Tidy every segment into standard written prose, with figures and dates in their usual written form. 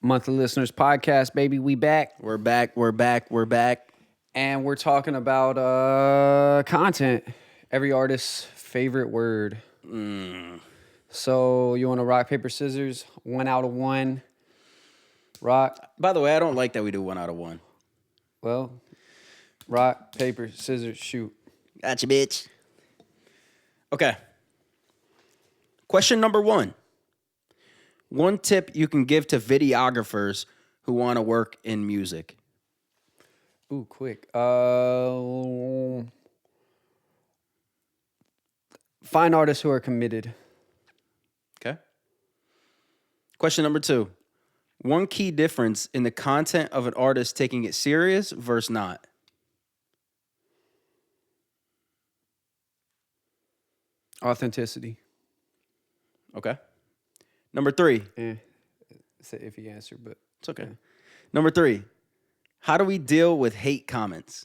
Monthly Listeners Podcast, baby. We back. We're back. We're back. We're back. And we're talking about content. Every artist's favorite word. So you want to rock, paper, scissors? 1 out of 1. Rock. By the way, I don't like that we do 1 out of 1. Well, rock, paper, scissors, shoot. Gotcha, bitch. Okay. Question number 1. One tip you can give to videographers who want to work in music. Ooh, quick. Find artists who are committed. Okay. Question number 2. One key difference in the content of an artist taking it serious versus not. Authenticity. Okay. Number 3. It's an iffy answer, but It's okay. Number 3. How do we deal with hate comments?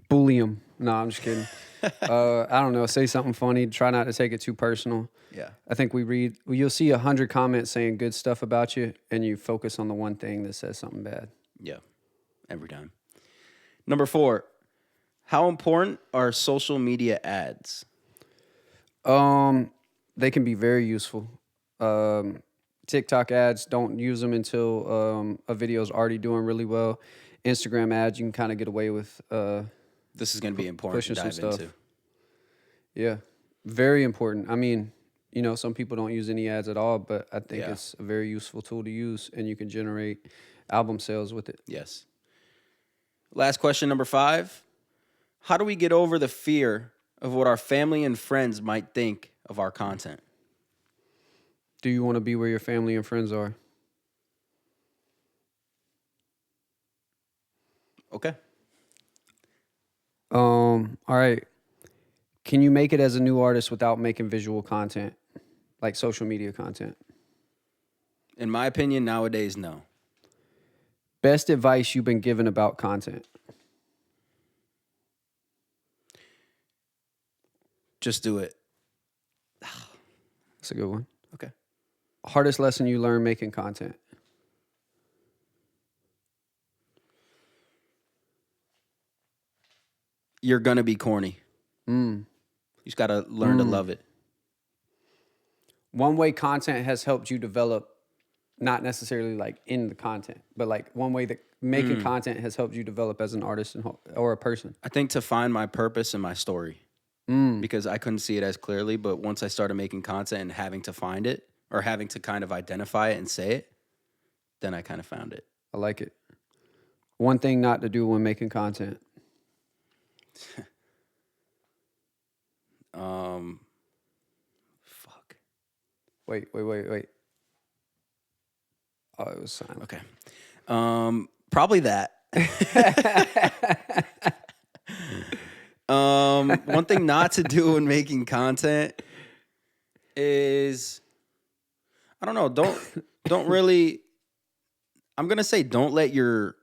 bully them. No, I'm just kidding. I don't know. Say something funny. Try not to take it too personal. Yeah. I think you'll see 100 comments saying good stuff about you, and you focus on the one thing that says something bad. Yeah. Every time. Number 4. How important are social media ads? They can be very useful. TikTok ads, don't use them until a video is already doing really well. Instagram ads, you can kind of get away with This is going to be important to pushing some dive stuff. into. Yeah, very important. I mean, some people don't use any ads at all, but I think it's a very useful tool to use, and you can generate album sales with it. Yes. Last question, number 5. How do we get over the fear of what our family and friends might think of our content? Do you want to be where your family and friends are? Okay. All right. Can you make it as a new artist without making visual content, like social media content? In my opinion, nowadays, no. Best advice you've been given about content? Just do it. That's a good one. Okay. Hardest lesson you learned making content? You're going to be corny. You just got to learn to love it. One way content has helped you develop, not necessarily like in the content, but like one way that making content has helped you develop as an artist or a person. I think to find my purpose in my story. Because I couldn't see it as clearly, but once I started making content and having to find it or having to kind of identify it and say it, then I kind of found it. I like it. One thing not to do when making content. Fuck. Wait. Oh, it was silent. Okay. Probably that. One thing not to do when making content is, I don't know, don't really, I'm going to say don't let your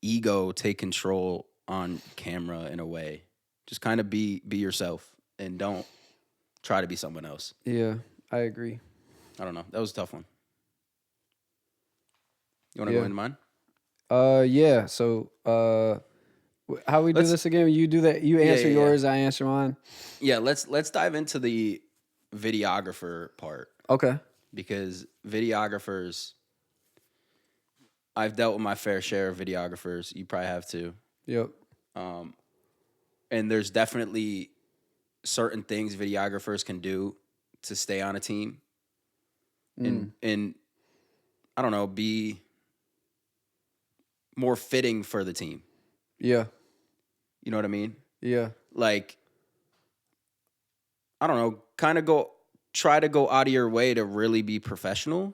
ego take control on camera in a way. Just kind of be yourself and don't try to be someone else. Yeah, I agree. I don't know. That was a tough one. You want to go into mine? Yeah. So, how we do this again? You do that. You answer yours. I answer mine. Yeah. Let's dive into the videographer part. Okay. Because videographers, I've dealt with my fair share of videographers. You probably have too. Yep. And there's definitely certain things videographers can do to stay on a team and I don't know, be more fitting for the team. Yeah. You know what I mean? Yeah. Like, I don't know, try to go out of your way to really be professional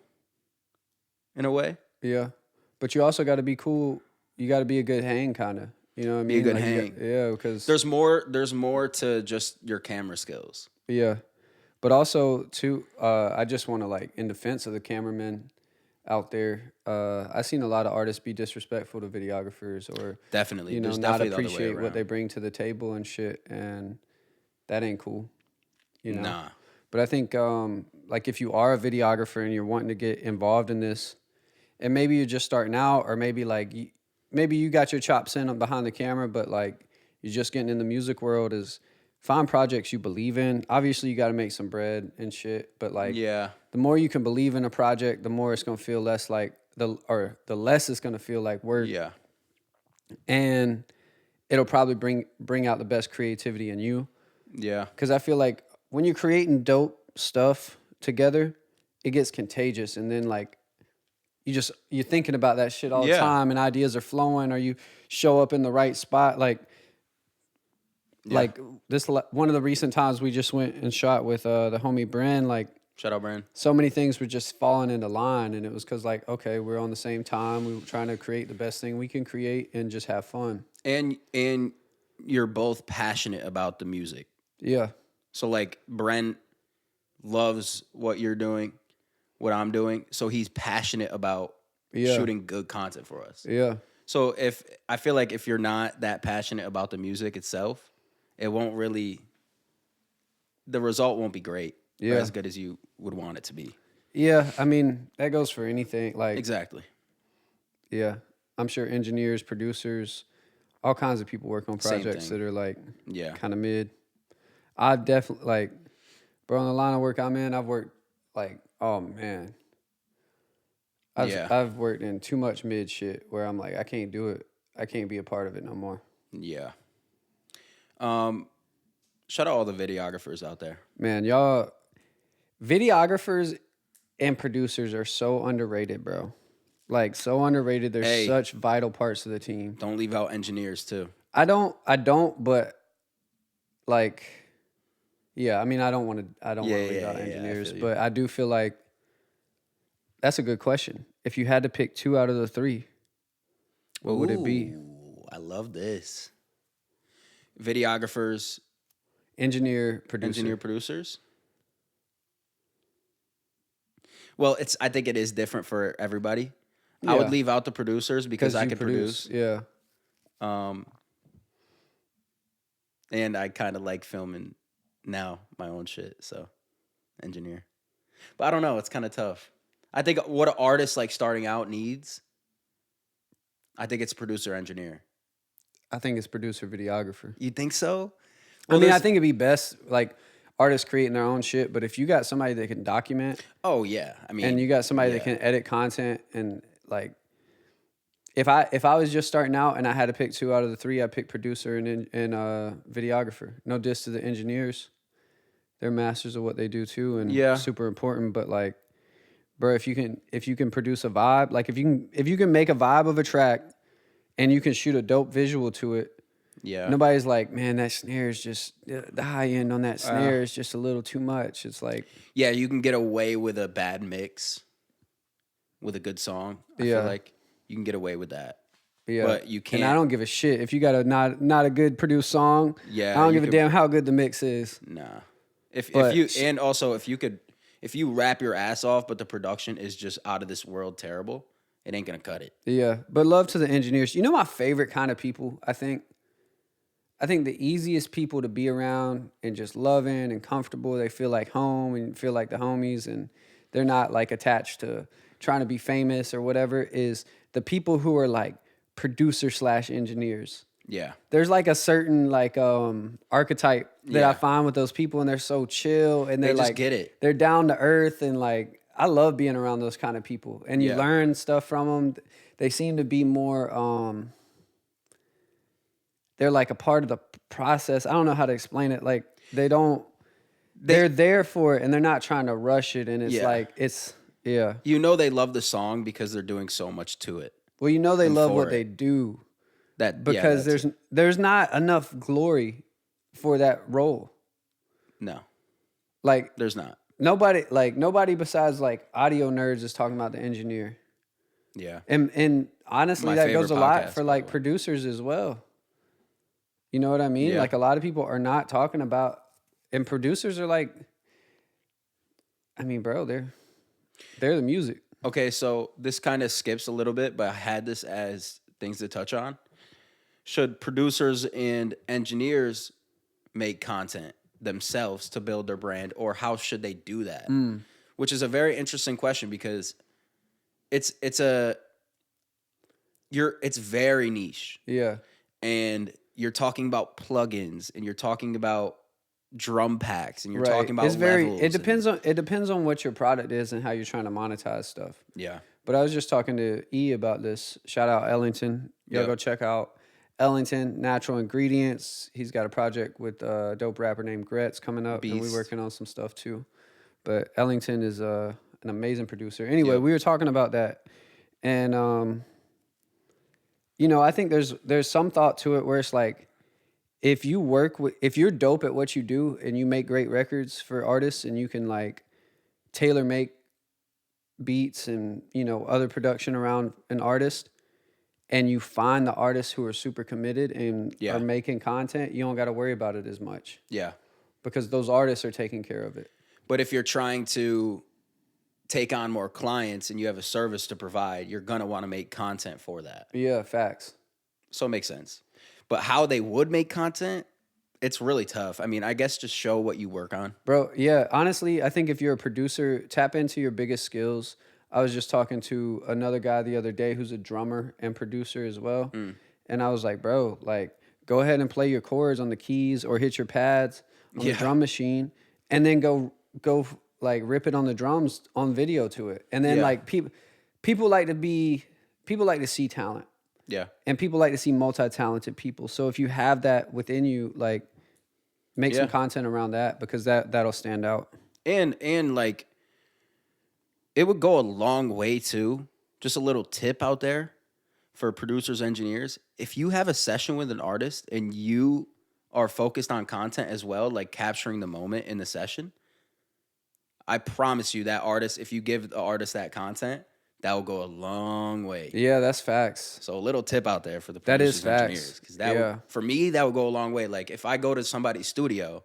in a way. Yeah. But you also got to be cool. You got to be a good hang, kind of. You know what I mean? Be a good hang. Because there's more to just your camera skills. Yeah. But also, too, I just want to, like, in defense of the cameramen out there, I've seen a lot of artists be disrespectful to videographers or, definitely, not appreciate what they bring to the table and shit. And that ain't cool, Nah. But I think, like, if you are a videographer and you're wanting to get involved in this, and maybe you're just starting out, or maybe like maybe you got your chops in behind the camera, but like you're just getting in the music world, is find projects you believe in. Obviously, you got to make some bread and shit, but like Yeah. the more you can believe in a project, the more it's gonna feel less like the less it's gonna feel like work, Yeah. and it'll probably bring out the best creativity in you. Yeah. Because I feel like when you're creating dope stuff together, it gets contagious, and then like you're thinking about that shit all the Yeah. time, and ideas are flowing, or you show up in the right spot. Yeah. Like this one of the recent times we just went and shot with the homie Bren. Like Shout out, Brand. so many things were just falling into line, and it was because like, okay, we're on the same time. We were trying to create the best thing we can create and just have fun. And you're both passionate about the music. Yeah, So like Brent loves what you're doing, what I'm doing. So he's passionate about yeah, shooting good content for us. yeah, So if I feel like if you're not that passionate about the music itself, it won't really the result won't be great or yeah, as good as you would want it to be. yeah. I mean, that goes for anything. Like, Exactly. yeah, I'm sure engineers, producers, all kinds of people work on Same projects thing. that are like Yeah. kind of mid. I definitely like, bro, in the line of work I'm in, I've worked like, oh man, Yeah. I've worked in too much mid shit where I'm like, I can't do it. I can't be a part of it no more. Yeah. Shout out all the videographers out there. Man, y'all, videographers and producers are so underrated, bro. Like so underrated. They're Hey. such vital parts of the team. Don't leave out engineers too. I don't, but like, yeah, I mean, I don't want to leave out I engineers, feel you. but I do feel like that's a good question. If you had to pick 2 out of the 3, what would it be? Ooh, I love this. Videographers, Engineer, producer. engineer, producers. Well, I think it is different for everybody. I would Yeah. leave out the producers because I you can produce. Yeah. And I kind of like filming now my own shit. So, engineer. But I don't know. It's kind of tough. I think what an artist like starting out needs, I think it's producer engineer. I think it's producer, videographer. You think so? I mean, I think it'd be best like artists creating their own shit, but if you got somebody that can document Oh yeah, I mean, and you got somebody yeah. that can edit content and like if I was just starting out and I had to pick 2 out of the 3, I'd pick producer and videographer. No diss to the engineers. They're masters of what they do too and Yeah. super important, but like bro, if you can produce a vibe, like if you can make a vibe of a track and you can shoot a dope visual to it, Yeah. nobody's like, man, that snare is just the high end on that snare is just a little too much. It's like, Yeah, you can get away with a bad mix with a good song. I Yeah. feel like you can get away with that. yeah. But you And I can't- don't give a shit if you got a not a good produced song. Yeah, I don't you give a could- damn how good the mix is. Nah. If But- you and also if you rap your ass off but the production is just out of this world terrible, it ain't gonna cut it. Yeah, but love to the engineers. You know my favorite kind of people, I think the easiest people to be around and just loving and comfortable. They feel like home and feel like the homies and they're not like attached to trying to be famous or whatever, is the people who are like producer / engineers. Yeah. There's like a certain like archetype that Yeah. I find with those people, and they're so chill and they're They just like get it. They're down to earth, and like I love being around those kind of people, and you Yeah. learn stuff from them. They seem to be more they're like a part of the process. I don't know how to explain it. Like they're there for it and they're not trying to rush it, and it's Yeah. like yeah. You know they love the song because they're doing so much to it. Well, you know they And love for what it. they do. That Because that's it. there's not enough glory for that role. No, Like there's not. nobody besides like audio nerds is talking about the engineer. Yeah. And honestly, My that goes a favorite lot podcast, for by like the way. producers as well. You know what I mean? Yeah. Like a lot of people are not talking about, and producers are like, I mean, bro, they're the music. Okay, so this kind of skips a little bit, but I had this as things to touch on. Should producers and engineers make content themselves to build their brand, or how should they do that? Which is a very interesting question because it's a it's very niche, Yeah. and you're talking about plugins, and you're talking about drum packs, and you're Right. talking about It's very levels, and it depends on what your product is and how you're trying to monetize stuff. yeah, But I was just talking to E about this. Shout out Ellington. Y'all Yep. go check out Ellington Natural Ingredients. He's got a project with a dope rapper named Gretz coming up, and we're Beast. working on some stuff too. But Ellington is an amazing producer. Anyway, Yep. we were talking about that, and you know, I think there's some thought to it where it's like if you're dope at what you do and you make great records for artists and you can like tailor make beats and you know other production around an artist and you find the artists who are super committed and Yeah. are making content, you don't got to worry about it as much Yeah. because those artists are taking care of it. But if you're trying to take on more clients and you have a service to provide, you're going to want to make content for that. Yeah, facts. So it makes sense. But how they would make content, it's really tough. I mean, I guess just show what you work on. Bro, yeah, honestly, I think if you're a producer, tap into your biggest skills. I was just talking to another guy the other day who's a drummer and producer as well. And I was like, bro, like, go ahead and play your chords on the keys or hit your pads on the Yeah. drum machine and then go like rip it on the drums on video to it. And then Yeah. like people like to see talent. Yeah. And people like to see multi-talented people. So if you have that within you, like make some Yeah. content around that because that'll stand out. And like it would go a long way too. Just a little tip out there for producers, engineers. If you have a session with an artist and you are focused on content as well, like capturing the moment in the session, I promise you that artist, if you give the artist that content, that will go a long way. Yeah, that's facts. So a little tip out there for the That producers is and facts. engineers. Because that Yeah. would, for me, that would go a long way. Like if I go to somebody's studio,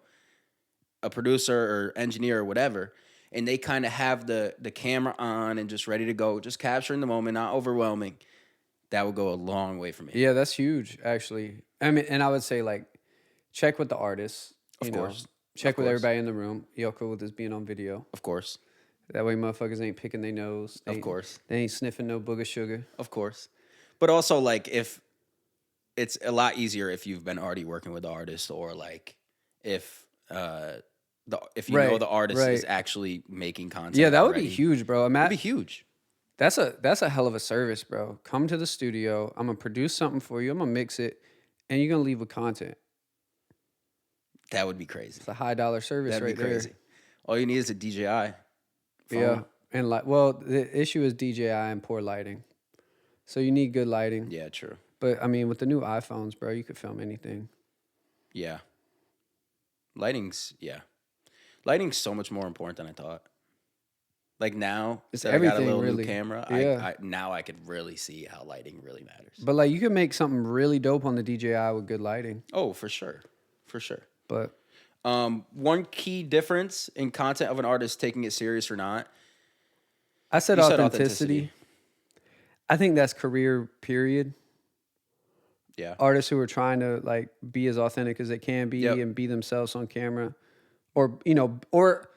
a producer or engineer or whatever, and they kind of have the camera on and just ready to go, just capturing the moment, not overwhelming, that would go a long way for me. Yeah, that's huge, actually. I mean, and I would say like check with the artists. Of you know, course. check Of with course. everybody in the room. Y'all cool with this being on video? Of course. That way, motherfuckers ain't picking their nose. Of course. They ain't sniffing no booger sugar. Of course. But also, like, if it's a lot easier if you've been already working with the artist, or like if if you know Right, the artist right. is actually making content. Yeah, that would be already. huge, bro. That'd be huge. That's a hell of a service, bro. Come to the studio. I'm gonna produce something for you. I'm gonna mix it, and you're gonna leave with content. That would be crazy. It's a $high service That'd right be crazy. All you need is a DJI. there. Yeah, phone. and like, well, the issue is DJI and poor lighting. So you need good lighting. Yeah, true. But I mean, with the new iPhones, bro, you could film anything. Yeah. Lighting's so much more important than I thought. Like now, It's that I got a everything, little really. new camera, Yeah. now I could really see how lighting really matters. But like, you could make something really dope on the DJI with good lighting. Oh, for sure. For sure. But One key difference in content of an artist taking it serious or not. I said You said authenticity. I think that's career, period. Yeah. Artists who are trying to like be as authentic as they can be Yep. and be themselves on camera, or or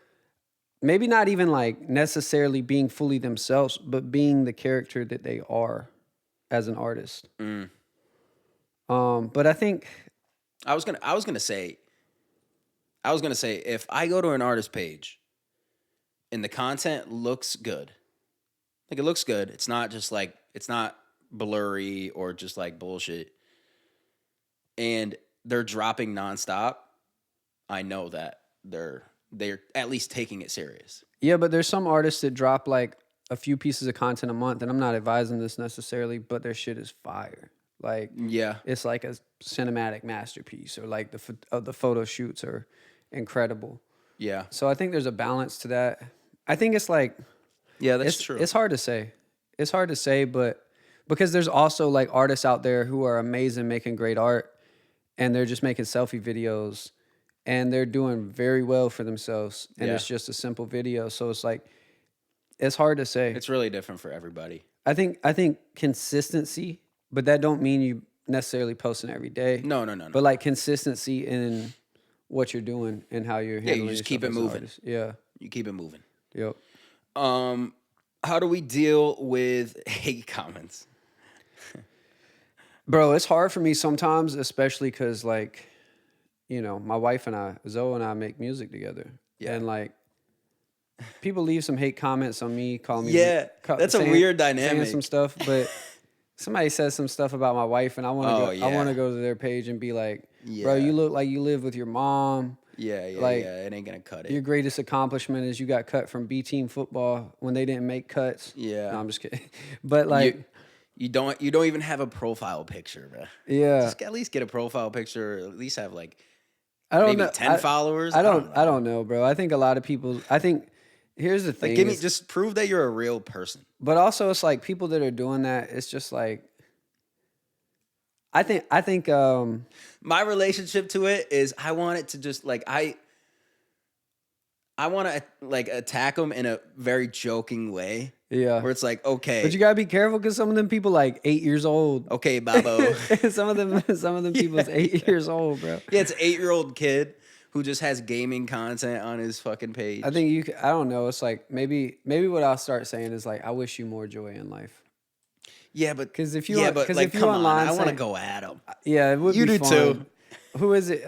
maybe not even like necessarily being fully themselves, but being the character that they are as an artist. Mm. But I think I was gonna say if I go to an artist page and the content looks good, like it looks good, it's not just like it's not blurry or just like bullshit, and they're dropping nonstop, I know that they're at least taking it serious. yeah, but there's some artists that drop like a few pieces of content a month, and I'm not advising this necessarily, but their shit is fire. Like Yeah. it's like a cinematic masterpiece, or like the photo shoots are incredible. Yeah. So I think there's a balance to that. I think it's like Yeah, that's it's true. It's hard to say. It's hard to say, but because there's also like artists out there who are amazing making great art, and they're just making selfie videos, and they're doing very well for themselves, and Yeah. it's just a simple video. So it's like it's hard to say. It's really different for everybody. I think consistency, but that don't mean you necessarily posting every day. No. But like consistency in what you're doing and how you're handling you just keep yourself it as an moving. artist. Yeah. You keep it moving. Yep. How do we deal with hate comments? Bro, it's hard for me sometimes, especially because, like, my wife and I, Zoe and I, make music together. Yeah. And, like, people leave some hate comments on me, calling me. Yeah, that's a weird dynamic. Saying some stuff, but somebody says some stuff about my wife, and I want to go. I want to go to their page and be like, "Bro, you look like you live with your mom." Yeah, like, it ain't gonna cut it. Your greatest accomplishment is you got cut from B team football when they didn't make cuts. Yeah, no, I'm just kidding. But like, you don't even have a profile picture, bro. Yeah, just at least get a profile picture. Or at least have like maybe 10 followers. I don't know, bro. I think a lot of people. Here's the thing. Like, just prove that you're a real person. But also, it's like people that are doing that. It's just like, I think my relationship to it is I want it to just like I want to like attack them in a very joking way. Yeah, where it's like, okay, but you gotta be careful because some of them people like 8 years old. Okay, Babo. some of them people's 8 years old, bro. Yeah, it's an 8-year-old kid who just has gaming content on his fucking page. I think I don't know. It's like maybe what I'll start saying is like, I wish you more joy in life. Yeah, but because if you like, come online, I want to go at him. Yeah, it would you be do fun. too. Who is it?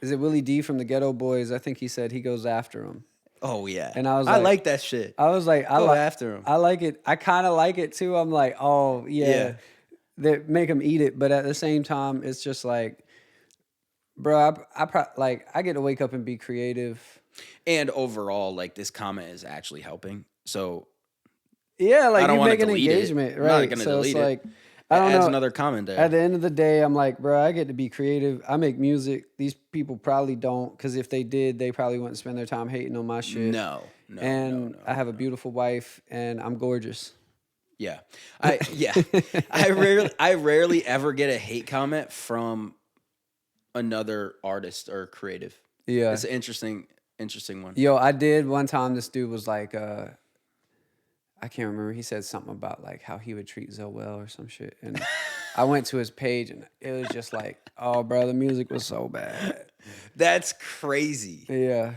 Is it Willie D from the Ghetto Boys? I think he said he goes after him. Oh yeah, and I was I like that shit. I was like, go after him. I like it. I kind of like it too. I'm like, oh yeah, they make him eat it. But at the same time, it's just like, bro, I get to wake up and be creative. And overall, like, this comment is actually helping. So yeah, like, you make an engagement, right? I'm not gonna delete it. Like, I don't know. Another comment there. At the end of the day, I'm like, bro, I get to be creative. I make music. These people probably don't, because if they did, they probably wouldn't spend their time hating on my shit. No. I have a beautiful wife, and I'm gorgeous. Yeah, I rarely ever get a hate comment from another artist or creative. Yeah, it's an interesting one. Yo, I did one time. This dude was like, I can't remember. He said something about like how he would treat Zoe well or some shit. And I went to his page and it was just like, oh, bro, the music was so bad. That's crazy. Yeah.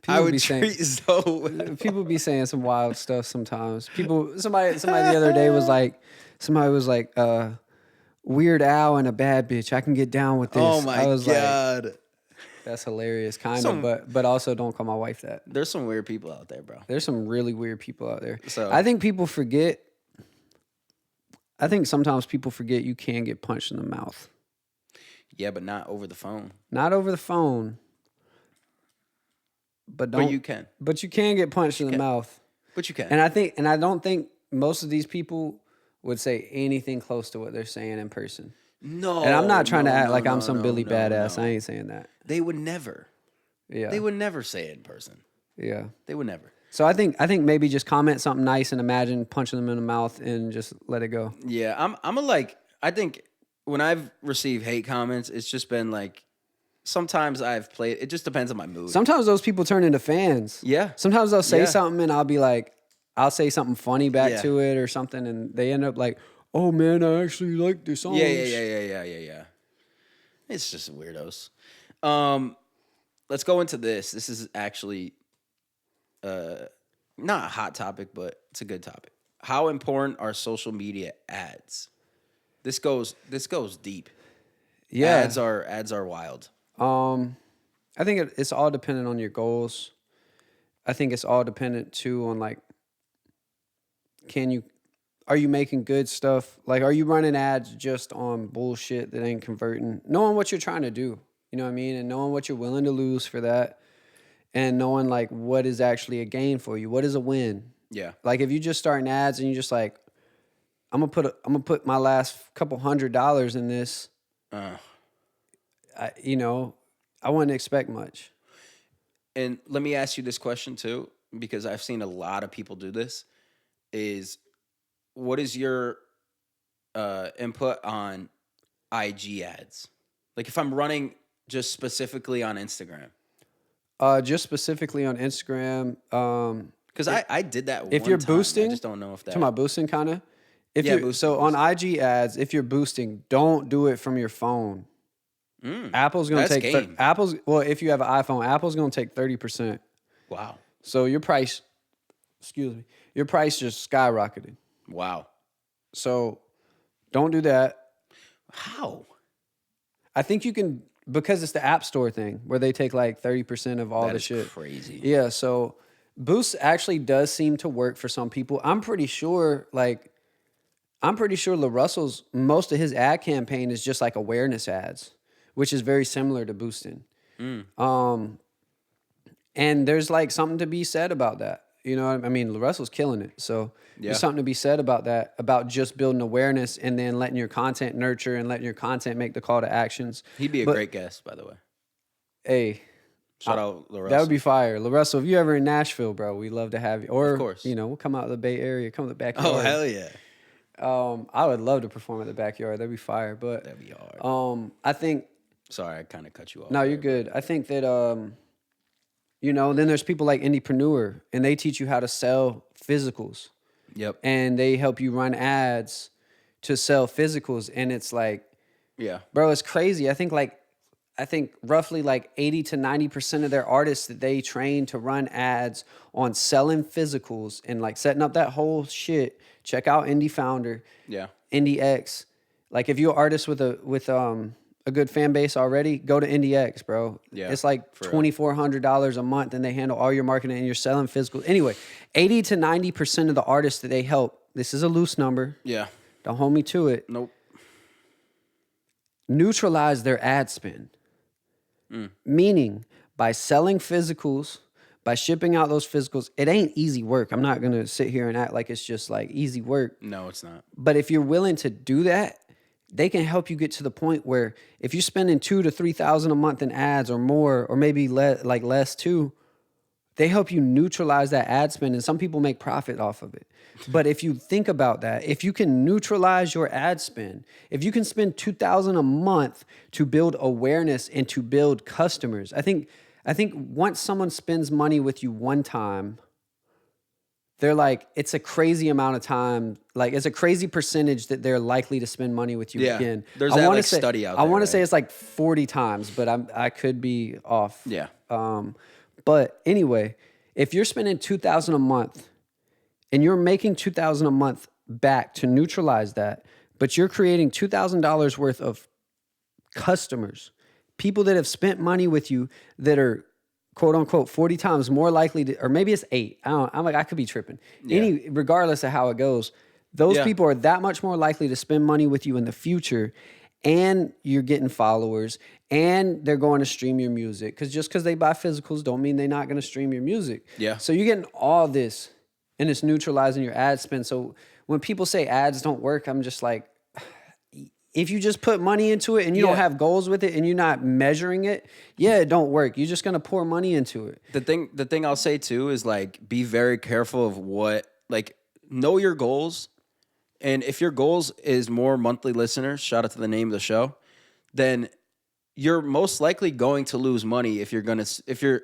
I would treat Zoe well. People be saying some wild stuff sometimes. Somebody the other day was like, Weird Al and a bad bitch. I can get down with this. Oh my God. Like, that's hilarious, kind of, but also don't call my wife that. There's some weird people out there, bro. There's some really weird people out there. So I think people forget. I think sometimes people forget you can get punched in the mouth. Yeah, but not over the phone. Not over the phone. But you can. But you can get punched in the mouth. But you can. And I don't think most of these people would say anything close to what they're saying in person. No. And I'm not trying to act like I'm some Billy badass. I ain't saying that. They would never. Yeah. They would never say it in person. Yeah. They would never. So I think maybe just comment something nice and imagine punching them in the mouth and just let it go. Yeah, I think when I've received hate comments, it's just been like, sometimes I've played, it just depends on my mood. Sometimes those people turn into fans. Yeah. Sometimes they'll say something and I'll be like, I'll say something funny back to it or something, and they end up like, oh man, I actually like this song. Yeah. It's just weirdos. Let's go into this. This is actually not a hot topic, but it's a good topic. How important are social media ads? This goes deep. Yeah. Ads are wild. I think it's all dependent on your goals. I think it's all dependent too on like, are you making good stuff? Like, are you running ads just on bullshit that ain't converting? Knowing what you're trying to do, you know what I mean? And knowing what you're willing to lose for that. And knowing like what is actually a gain for you. What is a win? Yeah. Like if you just starting ads and you just like, I'm gonna put my last couple $100 in this. I wouldn't expect much. And let me ask you this question too, because I've seen a lot of people do this. What is your input on IG ads? Like if I'm running just specifically on Instagram. Just specifically on Instagram. Because I did that if one you're time. boosting, I just don't know if that. Talking about boosting, kind of. Boosting. On IG ads, if you're boosting, don't do it from your phone. Apple's gonna take if you have an iPhone, Apple's gonna take 30%. Wow. So your price your price just skyrocketed. Wow. So don't do that. How? I think you can, because it's the App Store thing where they take like 30% of all That the is shit. crazy. Yeah, so Boost actually does seem to work for some people. I'm pretty sure LaRussell's, most of his ad campaign is just like awareness ads, which is very similar to boosting. And there's like something to be said about that. You know, I mean, LaRussell's killing it. So there's something to be said about that, about just building awareness and then letting your content nurture and letting your content make the call to actions. He'd be a great guest, by the way. Hey, Shout out LaRussell. that would be fire. LaRussell, if you ever in Nashville, bro, we'd love to have you. Or, of course. you know, we'll come out of the Bay Area, come to the backyard. Oh, hell yeah. I would love to perform at the backyard. That'd be fire. But That'd be hard. I think Sorry, I kind of cut you off. no, you're good. I think that you know, then there's people like Indiepreneur, and they teach you how to sell physicals. Yep. And they help you run ads to sell physicals, and it's like, Yeah. bro, it's crazy. I think roughly like 80 to 90% of their artists that they train to run ads on selling physicals and like setting up that whole shit. Check out Indie Founder. Yeah. Indie X. Like if you're an artist with a good fan base already, go to Indie X, bro. Yeah, It's like $2,400 a month, and they handle all your marketing, and you're selling physical. Anyway, 80 to 90% of the artists that they help, this is a loose number. Yeah. Don't hold me to it. Nope. Neutralize their ad spend. Meaning, by selling physicals, by shipping out those physicals, it ain't easy work. I'm not going to sit here and act like it's just like easy work. No, it's not. But if you're willing to do that, they can help you get to the point where if you're spending $2,000 to $3,000 a month in ads or more, or maybe less too, they help you neutralize that ad spend, and some people make profit off of it. But if you think about that, if you can neutralize your ad spend, if you can spend $2,000 a month to build awareness and to build customers, I think once someone spends money with you one time, they're like, it's a crazy amount of time. Like, it's a crazy percentage that they're likely to spend money with you again. There's I that wanna like say, study out I there. want to right? say it's like 40 times, but I could be off. Yeah. But anyway, if you're spending $2,000 a month and you're making $2,000 a month back to neutralize that, but you're creating $2,000 worth of customers, people that have spent money with you that are quote unquote 40 times more likely to, or maybe it's 8. I could be tripping. Yeah. Regardless of how it goes, those people are that much more likely to spend money with you in the future, and you're getting followers, and they're going to stream your music. Because just because they buy physicals don't mean they're not going to stream your music. Yeah. So you're getting all this, and it's neutralizing your ad spend. So when people say ads don't work, I'm just like, if you just put money into it and you don't have goals with it and you're not measuring it, it don't work. You're just going to pour money into it. The thing I'll say too is like, be very careful of know your goals. And if your goals is more monthly listeners, shout out to the name of the show, then you're most likely going to lose money if you're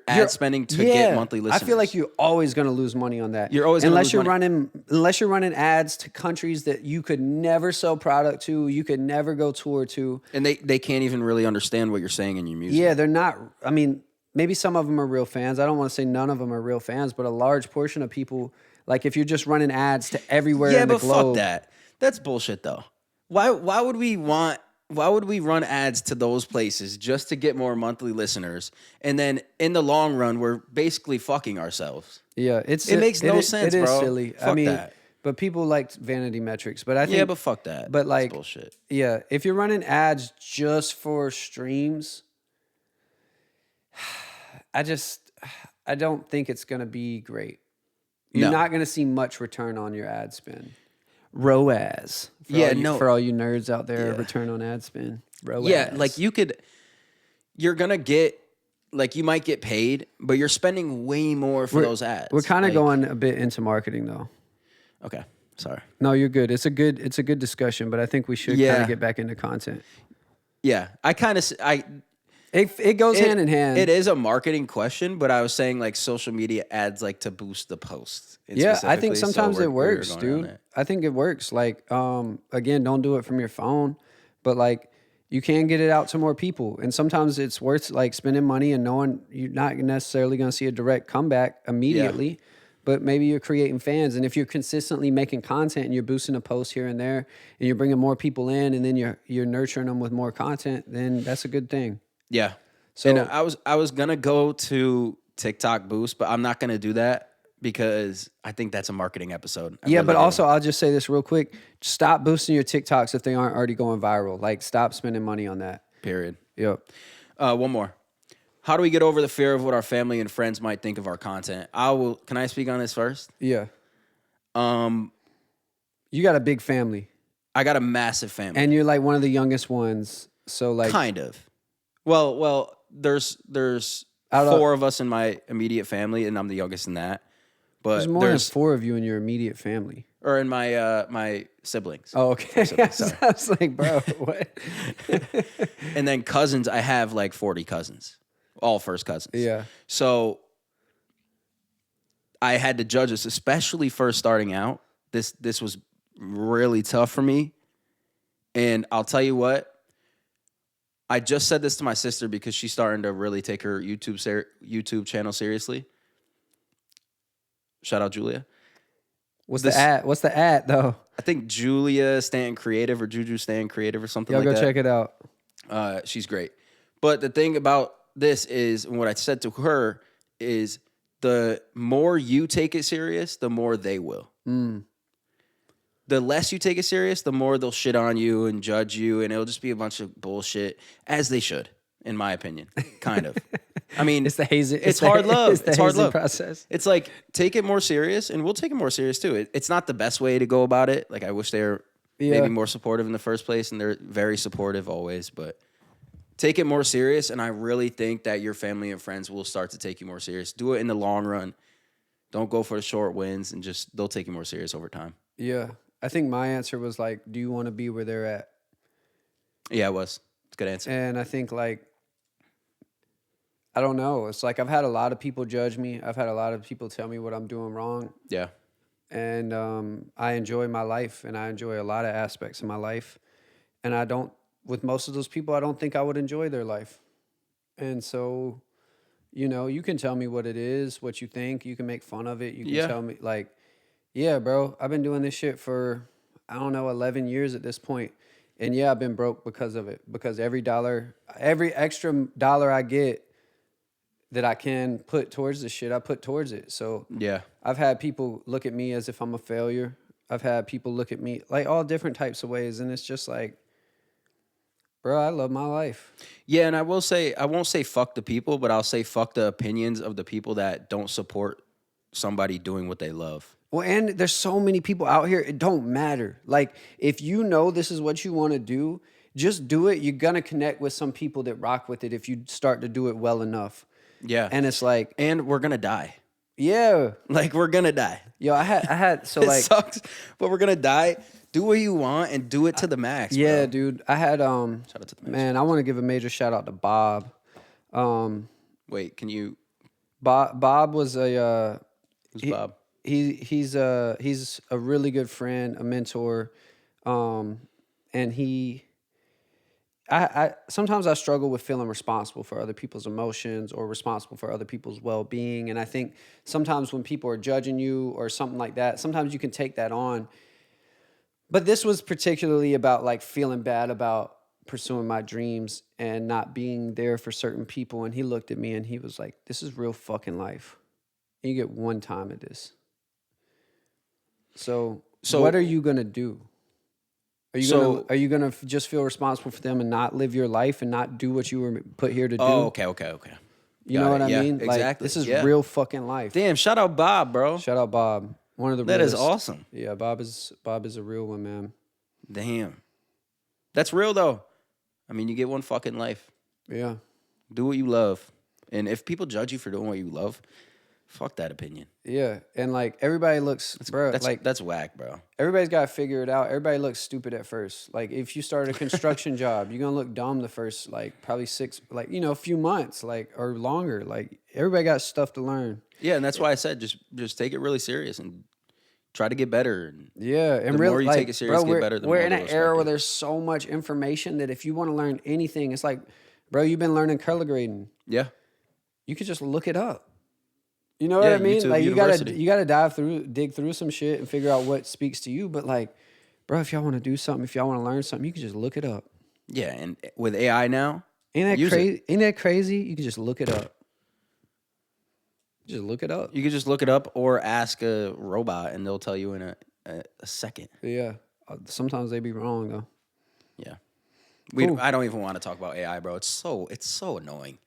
ad spending to get monthly listeners. I feel like you're always going to lose money on that. You're always going to lose money. Unless you're running ads to countries that you could never sell product to, you could never go tour to. And they can't even really understand what you're saying in your music. Yeah, they're not. I mean, maybe some of them are real fans. I don't want to say none of them are real fans, but a large portion of people, like if you're just running ads to everywhere in the globe. Yeah, but fuck that. That's bullshit though. Why would we run ads to those places just to get more monthly listeners? And then in the long run, we're basically fucking ourselves. Yeah, it makes no sense, It is bro. silly. Fuck that. But people like vanity metrics. But I think, Yeah, but fuck that. But like, that's bullshit. Yeah, if you're running ads just for streams, I don't think it's gonna be great. You're not gonna see much return on your ad spend. ROAS. For all you nerds out there, return on ad spend. ROAS. Yeah, like you're gonna get, like you might get paid, but you're spending way more for those ads. We're kind of going a bit into marketing though. Okay, sorry. No, you're good. It's a good discussion, but I think we should kind of get back into content. Yeah, It goes hand in hand. It is a marketing question, but I was saying like social media ads like to boost the post. Yeah, I think sometimes it works, dude. I think it works. Like, again, don't do it from your phone, but like you can get it out to more people. And sometimes it's worth like spending money and knowing you're not necessarily going to see a direct comeback immediately. but maybe you're creating fans. And if you're consistently making content and you're boosting a post here and there and you're bringing more people in and then you're nurturing them with more content, then that's a good thing. Yeah. So And I was gonna go to TikTok boost, but I'm not gonna do that because I think that's a marketing episode. I yeah, really but do. also I'll just say this real quick. Stop boosting your TikToks if they aren't already going viral. Like stop spending money on that. Period. Yep. One more. How do we get over the fear of what our family and friends might think of our content? Can I speak on this first? Yeah. Um, You got a big family. I got a massive family. And you're like one of the youngest ones. So like Kind of. Well, there's Out of- 4 of us in my immediate family, and I'm the youngest in that. But there's more than 4 of you in your immediate family. or in my my siblings. Oh, okay. Sorry. I was like, bro, what? And then cousins, I have like 40 cousins, all first cousins. Yeah. So I had to judge this, especially first starting out. This was really tough for me. And I'll tell you what, I just said this to my sister because she's starting to really take her YouTube channel seriously. Shout out Julia. What's the ad though? I think Julia Stanton Creative or Juju Stanton Creative or something Y'all like go that. check it out. She's great. But the thing about this is, and what I said to her is, the more you take it serious, the more they will. The less you take it serious, the more they'll shit on you and judge you, and it'll just be a bunch of bullshit, as they should, in my opinion. Kind of. I mean, It's the hazing. It's hard love. It's the It's hard hazing love. process. It's like, take it more serious, and we'll take it more serious too. It's not the best way to go about it. Like, I wish they were maybe more supportive in the first place, and they're very supportive always, but take it more serious, and I really think that your family and friends will start to take you more serious. Do it in the long run. Don't go for the short wins, and just they'll take you more serious over time. Yeah. I think my answer was like, do you want to be where they're at? Yeah, it was. It's a good answer. And I think like, I don't know. It's like I've had a lot of people judge me. I've had a lot of people tell me what I'm doing wrong. Yeah. And I enjoy my life, and I enjoy a lot of aspects of my life. And I don't, with most of those people, I don't think I would enjoy their life. And so, you know, you can tell me what it is, what you think. You can make fun of it. You can tell me like, yeah, bro, I've been doing this shit for, I don't know, 11 years at this point. And yeah, I've been broke because of it. Because every extra dollar I get that I can put towards this shit, I put towards it. So Yeah. I've had people look at me as if I'm a failure. I've had people look at me like all different types of ways. And it's just like, bro, I love my life. Yeah, and I won't say fuck the people, but I'll say fuck the opinions of the people that don't support somebody doing what they love. Well, and there's so many people out here, it don't matter. Like, if you know this is what you want to do, just do it. You're going to connect with some people that rock with it if you start to do it well enough. Yeah. And it's like, And we're going to die. yeah. Like, we're going to die. Yo, I had, so It like, sucks, but we're going to die. Do what you want and do it to the max, yeah, bro. dude, I had, Shout out to the max. man, I want to give a major shout out to Bob. Wait, can you... Bob was a, Who's Bob? he's a really good friend, a mentor, and I sometimes I struggle with feeling responsible for other people's emotions or responsible for other people's well-being, and I think sometimes when people are judging you or something like that, sometimes you can take that on. But this was particularly about like feeling bad about pursuing my dreams and not being there for certain people, and he looked at me and he was like, "This is real fucking life. You get one time at this." So what are you gonna do? Are you gonna just feel responsible for them and not live your life and not do what you were put here to do? Oh, okay. You Got know it. what I Yeah, mean? Like, exactly. this is Yeah. real fucking life. Damn, shout out Bob, bro. Shout out Bob. One of the That is realest. awesome. Yeah, Bob is a real one, man. Damn. That's real, though. I mean, you get one fucking life. Yeah. Do what you love. And if people judge you for doing what you love, fuck that opinion. Yeah. And like everybody looks, bro, That's whack, bro. everybody's got to figure it out. Everybody looks stupid at first. Like if you start a construction job, you're going to look dumb the first, like probably a few months, like, or longer. Like everybody got stuff to learn. Yeah, and that's why I said just take it really serious and try to get better. And Yeah, and the really, more you like, take it serious, bro, get better. The we're more in they'll an respect era where you. there's so much information that if you want to learn anything, it's like, bro, you've been learning color grading. Yeah. You could just look it up. You know what I mean? YouTube Like University. you gotta dig through some shit and figure out what speaks to you. But like, bro, if y'all want to do something, if y'all want to learn something, you can just look it up. Yeah, and with AI now, Ain't that use crazy? it. Ain't that crazy? You can just look it up. Just look it up. You can just look it up or ask a robot, and they'll tell you in a second. Yeah. Sometimes they be wrong though. Yeah, Cool. I don't even want to talk about AI, bro. It's so annoying.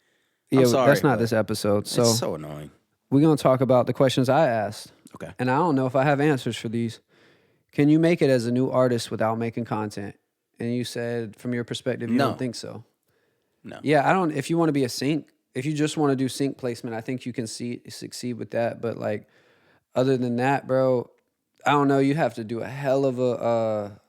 Yeah, I'm sorry, that's not but this episode. So it's so annoying. we're gonna talk about the questions I asked. Okay. And I don't know if I have answers for these. Can you make it as a new artist without making content? And you said from your perspective you No. don't think so. No. Yeah, I don't. If you want to be a sync, if you just want to do sync placement, I think you can succeed with that. But like, other than that, bro, I don't know. You have to do a hell of a,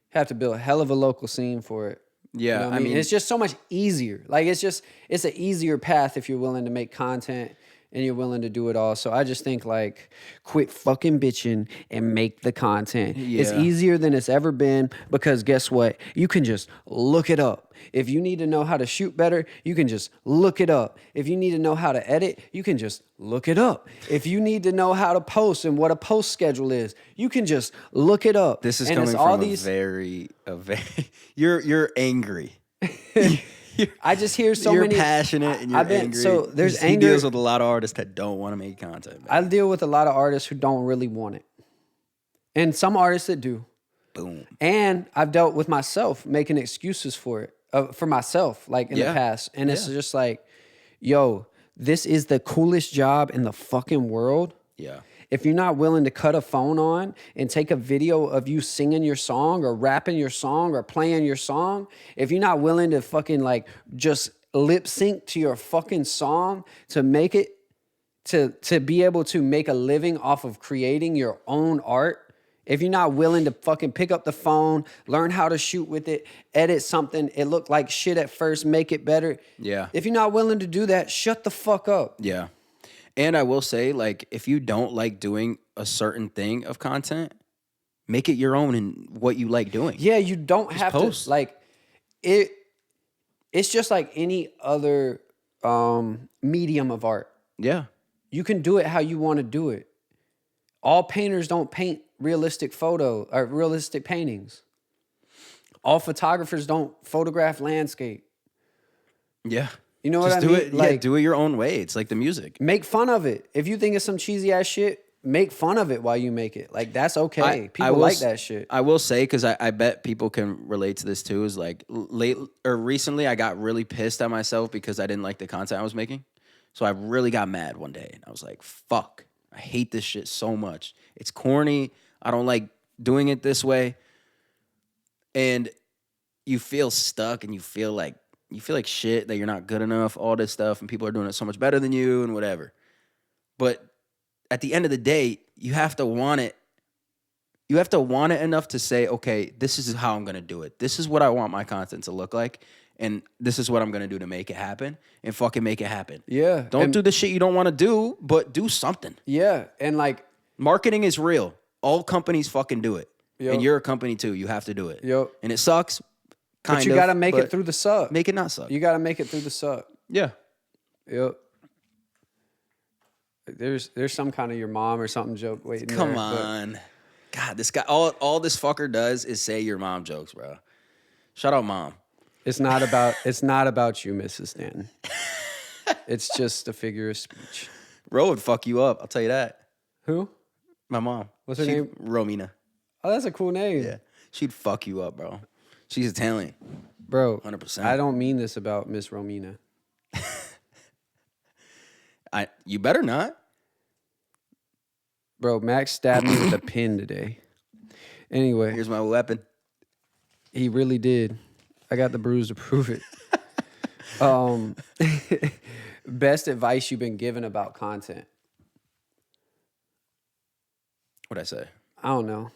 have to build a hell of a local scene for it. Yeah, You know what I mean, it's just so much easier. Like it's an easier path if you're willing to make content and you're willing to do it all. So I just think like quit fucking bitching and make the content. It's Yeah. easier than it's ever been because guess what? You can just look it up. If you need to know how to shoot better, you can just look it up. If you need to know how to edit, you can just look it up. If you need to know how to post and what a post schedule is, you can just look it up. this is and coming it's from all a these very you're angry. I just hear so you're many passionate and you're I've been angry. so there's He anger. deals with a lot of artists that don't want to make content. Man. I deal with a lot of artists who don't really want it. And some artists that do. Boom. And I've dealt with myself making excuses for it, for myself, like in the Yeah. past. And it's Yeah. just like, yo, this is the coolest job in the fucking world. Yeah. If you're not willing to cut a phone on and take a video of you singing your song or rapping your song or playing your song, if you're not willing to fucking like just lip sync to your fucking song to make it, to be able to make a living off of creating your own art, if you're not willing to fucking pick up the phone, learn how to shoot with it, edit something, it looked like shit at first, make it better. Yeah. If you're not willing to do that, shut the fuck up. Yeah. And I will say, like, if you don't like doing a certain thing of content, make it your own and what you like doing. Yeah, you don't have post. to like it. It's just like any other medium of art. Yeah. You can do it how you want to do it. All painters don't paint realistic paintings. All photographers don't photograph landscape. Yeah. You know Just what I do mean? it. Like, Yeah, do it your own way. It's like the music. make fun of it. If you think it's some cheesy ass shit, make fun of it while you make it. Like that's okay. People will like that shit. I will say, because I bet people can relate to this too, is like recently I got really pissed at myself because I didn't like the content I was making. So I really got mad one day and I was like, fuck, I hate this shit so much. It's corny. I don't like doing it this way. And you feel stuck and you feel like shit, that you're not good enough, all this stuff, and people are doing it so much better than you and whatever. But at the end of the day, you have to want it. You have to want it enough to say, okay, this is how I'm going to do it. This is what I want my content to look like. And this is what I'm going to do to make it happen, and fucking make it happen. Yeah. Don't do the shit you don't want to do, but do something. Yeah. And like, Marketing is real. All companies fucking do it. Yo. And you're a company too. You have to do it. Yo. And it sucks. but you got to make it through the suck. Make it not suck. You got to make it through the suck. Yeah. Yep. There's some kind of your mom or something joke waiting. Come there, on. God, this guy, all this fucker does is say your mom jokes, bro. Shout out, mom. it's not about you, Mrs. Stanton. It's just a figure of speech. Ro would fuck you up. I'll tell you that. Who? My mom. What's her name? Romina. Oh, that's a cool name. Yeah. She'd fuck you up, bro. She's Italian. Bro, 100%. I don't mean this about Miss Romina. You better not. Bro, Max stabbed me with a pin today. Anyway, Here's my weapon. he really did. I got the bruise to prove it. Best advice you've been given about content? What'd I say? I don't know.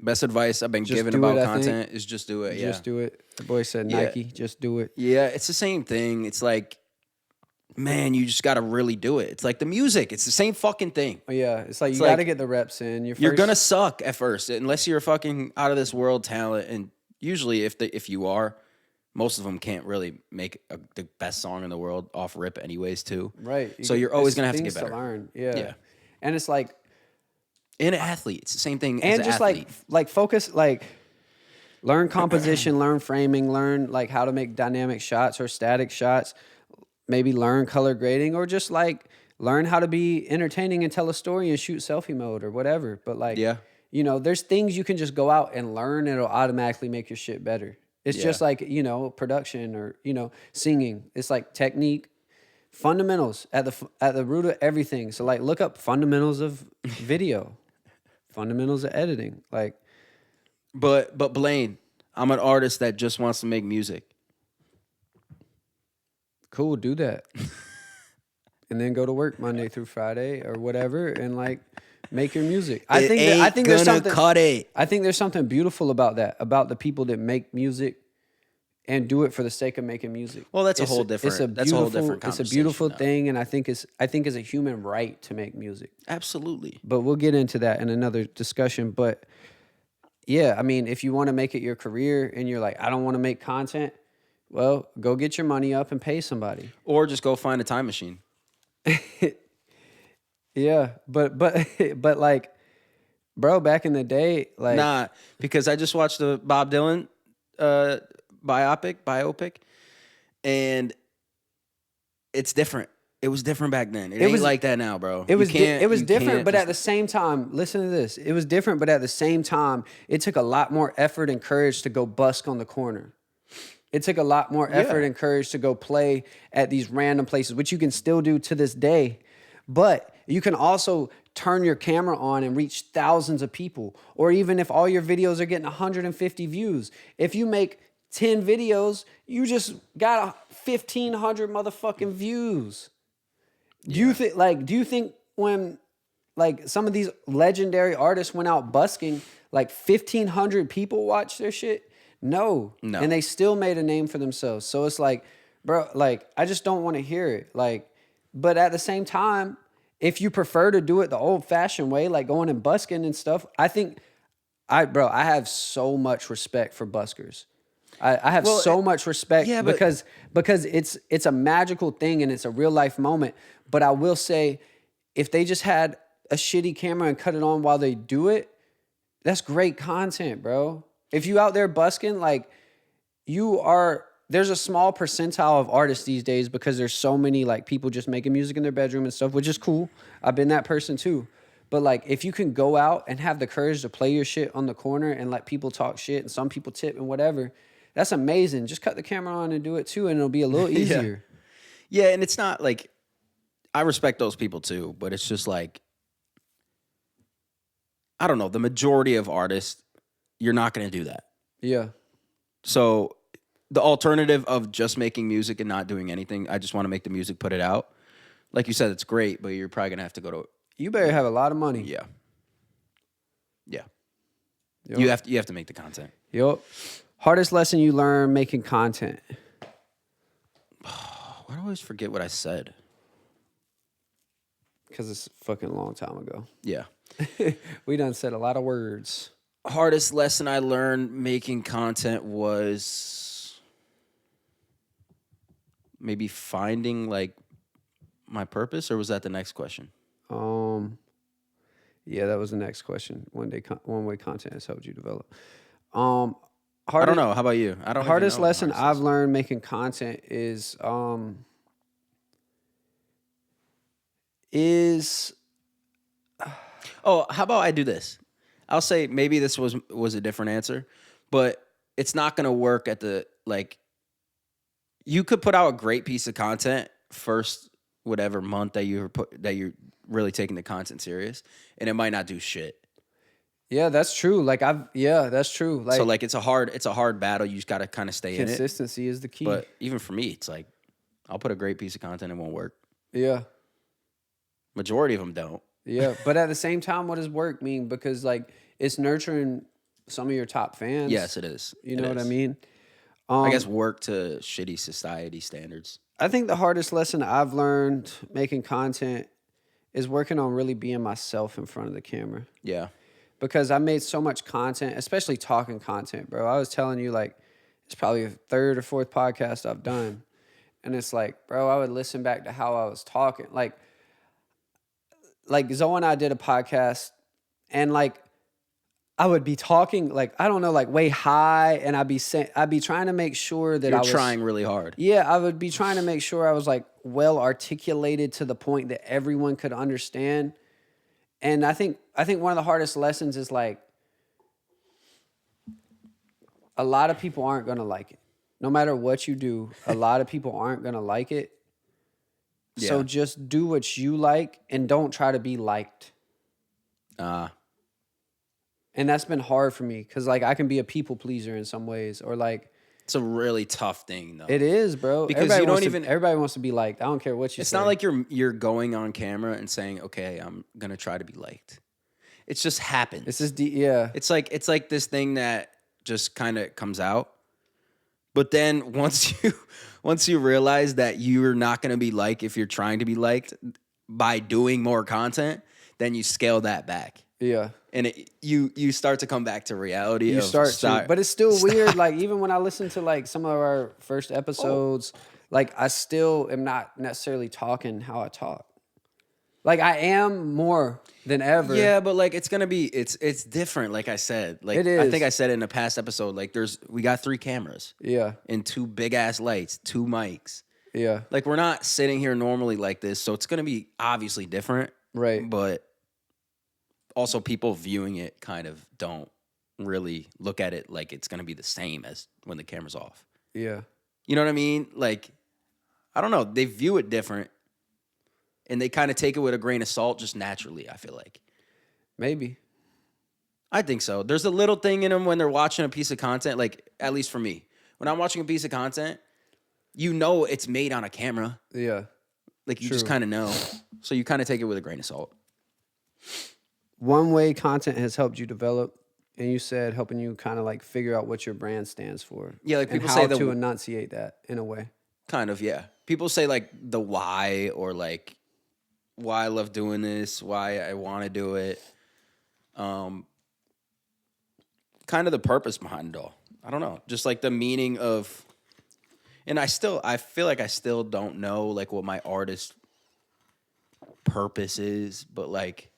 Best advice I've been Just given do about it, I content is just do it. Yeah. Just do it. The boy said Yeah. Nike, just do it. Yeah, it's the same thing. It's like, man, you just got to really do it. It's like the music. It's the same fucking thing. Oh, yeah, it's like you like, got to get the reps in. You're going to suck at first unless you're a fucking out of this world talent. And usually if you are, most of them can't really make the best song in the world off rip anyways too. Right. So you're always going to have to things get better. to learn. Yeah. Yeah. And it's like, And an athlete, it's the same thing as and an just athlete. like focus, like learn composition, learn framing, learn like how to make dynamic shots or static shots, maybe learn color grading, or just like learn how to be entertaining and tell a story and shoot selfie mode or whatever. But like, Yeah. you know, there's things you can just go out and learn and it'll automatically make your shit better. It's just Yeah. like, you know, production or, you know, singing. It's like technique, fundamentals at the root of everything. So like look up fundamentals of video, fundamentals of editing. Like, But Blaine, I'm an artist that just wants to make music. cool, do that. And then go to work Monday through Friday or whatever and like make your music. I think there's something cut it. I think there's something beautiful about that, about the people that make music and do it for the sake of making music. Well, that's a whole different It's a conversation beautiful now. thing, and I think it's a human right to make music. Absolutely. But we'll get into that in another discussion. But yeah, I mean, if you want to make it your career and you're like, I don't want to make content, well, go get your money up and pay somebody. Or just go find a time machine. Yeah, but like, bro, back in the day, like, Nah, because I just watched the Bob Dylan biopic, and it's different. It was different back then. It ain't like that now, bro. It was You different, can't but at the same time, listen to this. It was different, but at the same time, it took a lot more effort and courage to go busk on the corner. It took a lot more effort and courage to go play at these random places, which you can still do to this day. But you can also turn your camera on and reach thousands of people. Or even if all your videos are getting 150 views, if you make 10 videos, you just got 1,500 motherfucking views. Do you think when like some of these legendary artists went out busking, like 1,500 people watched their shit? No. And they still made a name for themselves. So it's like, bro, like I just don't want to hear it. Like, but at the same time, if you prefer to do it the old fashioned way, like going and busking and stuff, I have so much respect for buskers. I have so much respect because it's a magical thing and it's a real life moment. But I will say, if they just had a shitty camera and cut it on while they do it, that's great content, bro. If you out there busking, like there's a small percentile of artists these days because there's so many like people just making music in their bedroom and stuff, which is cool. I've been that person too. But like if you can go out and have the courage to play your shit on the corner and let people talk shit and some people tip and whatever, that's amazing. Just cut the camera on and do it too, and it'll be a little easier. Yeah, and it's not like I respect those people too, but it's just like I don't know, the majority of artists, you're not going to do that. Yeah. So the alternative of just making music and not doing anything, I just want to make the music, put it out. Like you said, it's great, but you're probably going to have to go to... You better have a lot of money. Yeah. Yeah. Yep. You have to make the content. Yup. Hardest lesson you learned making content? Why do I always forget what I said? Because it's a fucking long time ago. Yeah. We done said a lot of words. Hardest lesson I learned making content was maybe finding like my purpose, or was that the next question? Yeah, that was the next question. One way content has helped you develop. I don't know. How about you? I don't. Hardest lesson I've learned making content is Oh, how about I do this? I'll say maybe this was a different answer, but it's not going to work at the like. You could put out a great piece of content first, whatever month that you're really taking the content serious, and it might not do shit. Yeah, that's true. Like that's true. Like, so like it's a hard battle. You just got to kind of stay in it. Consistency is the key. But even for me, it's like I'll put a great piece of content and it won't work. Yeah. Majority of them don't. Yeah, but at the same time, what does work mean? Because like it's nurturing some of your top fans. Yes, it is. You know what I mean? I guess work to shitty society standards. I think the hardest lesson I've learned making content is working on really being myself in front of the camera. Yeah. Because I made so much content, especially talking content, bro. I was telling you, like, It's probably the third or fourth podcast I've done. And it's like, bro, I would listen back to how I was talking. Like Zoe and I did a podcast, and like I would be talking like, I don't know, like way high, and I'd be trying to make sure that You're I was trying really hard. Yeah, I would be trying to make sure I was like well articulated to the point that everyone could understand. And I think one of the hardest lessons is like a lot of people aren't going to like it. No matter what you do, a lot of people aren't going to like it. Yeah. So just do what you like and don't try to be liked. And that's been hard for me because like I can be a people pleaser in some ways, or like it's a really tough thing though. It is, bro. Because everybody wants to be liked. I don't care what you say. It's not like you're going on camera and saying, "Okay, I'm gonna try to be liked." It just happens. It's just yeah. It's like this thing that just kind of comes out. But then once you realize that you're not gonna be liked if you're trying to be liked by doing more content, then you scale that back. Yeah. And you start to come back to reality. You start to, but it's still weird. Like even when I listen to like some of our first episodes, like I still am not necessarily talking how I talk. Like I am more than ever. Yeah, but like it's gonna be it's different. Like I said, like it is. I think I said it in a past episode. Like we got 3 cameras. Yeah. And 2 big ass lights, 2 mics. Yeah. Like we're not sitting here normally like this, so it's gonna be obviously different. Right. But also, people viewing it kind of don't really look at it like it's going to be the same as when the camera's off. Yeah. You know what I mean? Like, I don't know. They view it different, and they kind of take it with a grain of salt just naturally, I feel like. Maybe. I think so. There's a little thing in them when they're watching a piece of content, like, at least for me. When I'm watching a piece of content, you know it's made on a camera. Yeah. Like, you just kind of know. So you kind of take it with a grain of salt. One way content has helped you develop, and you said helping you kind of like figure out what your brand stands for. Yeah, like people and say how to enunciate that in a way. Kind of, yeah. People say like the why, or like why I love doing this, why I want to do it. Kind of the purpose behind it all. I don't know. Just like the meaning of, and I feel like I still don't know like what my artist purpose is, but like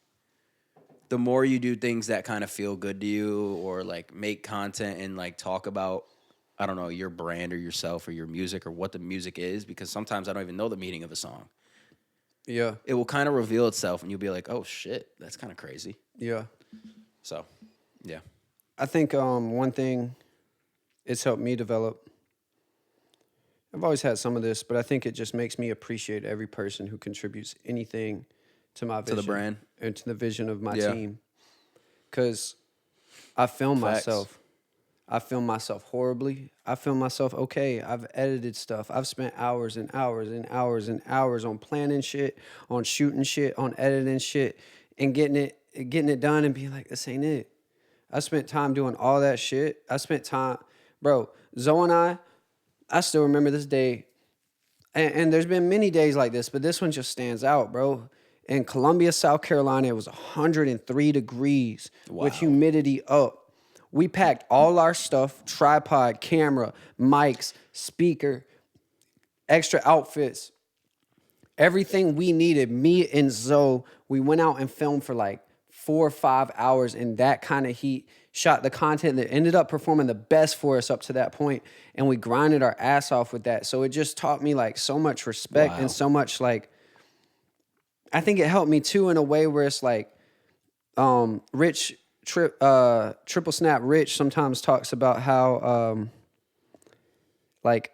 the more you do things that kind of feel good to you, or like make content and like talk about, I don't know, your brand or yourself or your music or what the music is, because sometimes I don't even know the meaning of a song. Yeah. It will kind of reveal itself and you'll be like, oh shit, that's kind of crazy. Yeah. So, yeah. I think one thing it's helped me develop, I've always had some of this, but I think it just makes me appreciate every person who contributes anything to my vision. To the brand. And to the vision of my team. Because I film myself. I film myself horribly. I film myself okay. I've edited stuff. I've spent hours and hours and hours and hours on planning shit, on shooting shit, on editing shit, and getting it done and being like, this ain't it. I spent time doing all that shit. I spent time, bro, Zoe and I still remember this day, and there's been many days like this, but this one just stands out, bro. In Columbia, South Carolina, it was 103 degrees with humidity up. We packed all our stuff, tripod, camera, mics, speaker, extra outfits, everything we needed. Me and Zoe, we went out and filmed for like 4 or 5 hours in that kind of heat, shot the content that ended up performing the best for us up to that point, and we grinded our ass off with that. So it just taught me like so much respect and so much like, I think it helped me too in a way where it's like, Triple Snap Rich sometimes talks about how, like,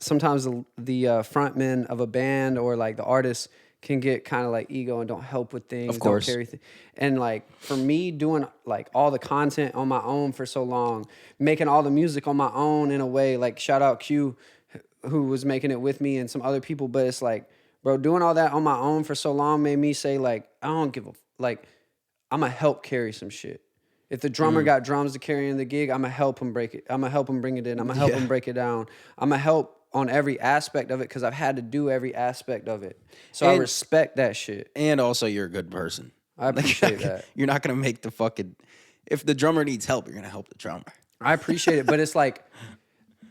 sometimes the frontman of a band or like the artist can get kind of like ego and don't help with things, of course. don't carry things. And like for me doing like all the content on my own for so long, making all the music on my own in a way, like shout out Q who was making it with me and some other people, but it's like, bro, doing all that on my own for so long made me say, like, I don't give a... Like, I'm going to help carry some shit. If the drummer got drums to carry in the gig, I'm going to help him break it. I'm going to help him bring it in. I'm going to help him break it down. I'm going to help on every aspect of it because I've had to do every aspect of it. So I respect that shit. And also, you're a good person. I appreciate that. You're not going to make the fucking... If the drummer needs help, you're going to help the drummer. I appreciate it, but it's like...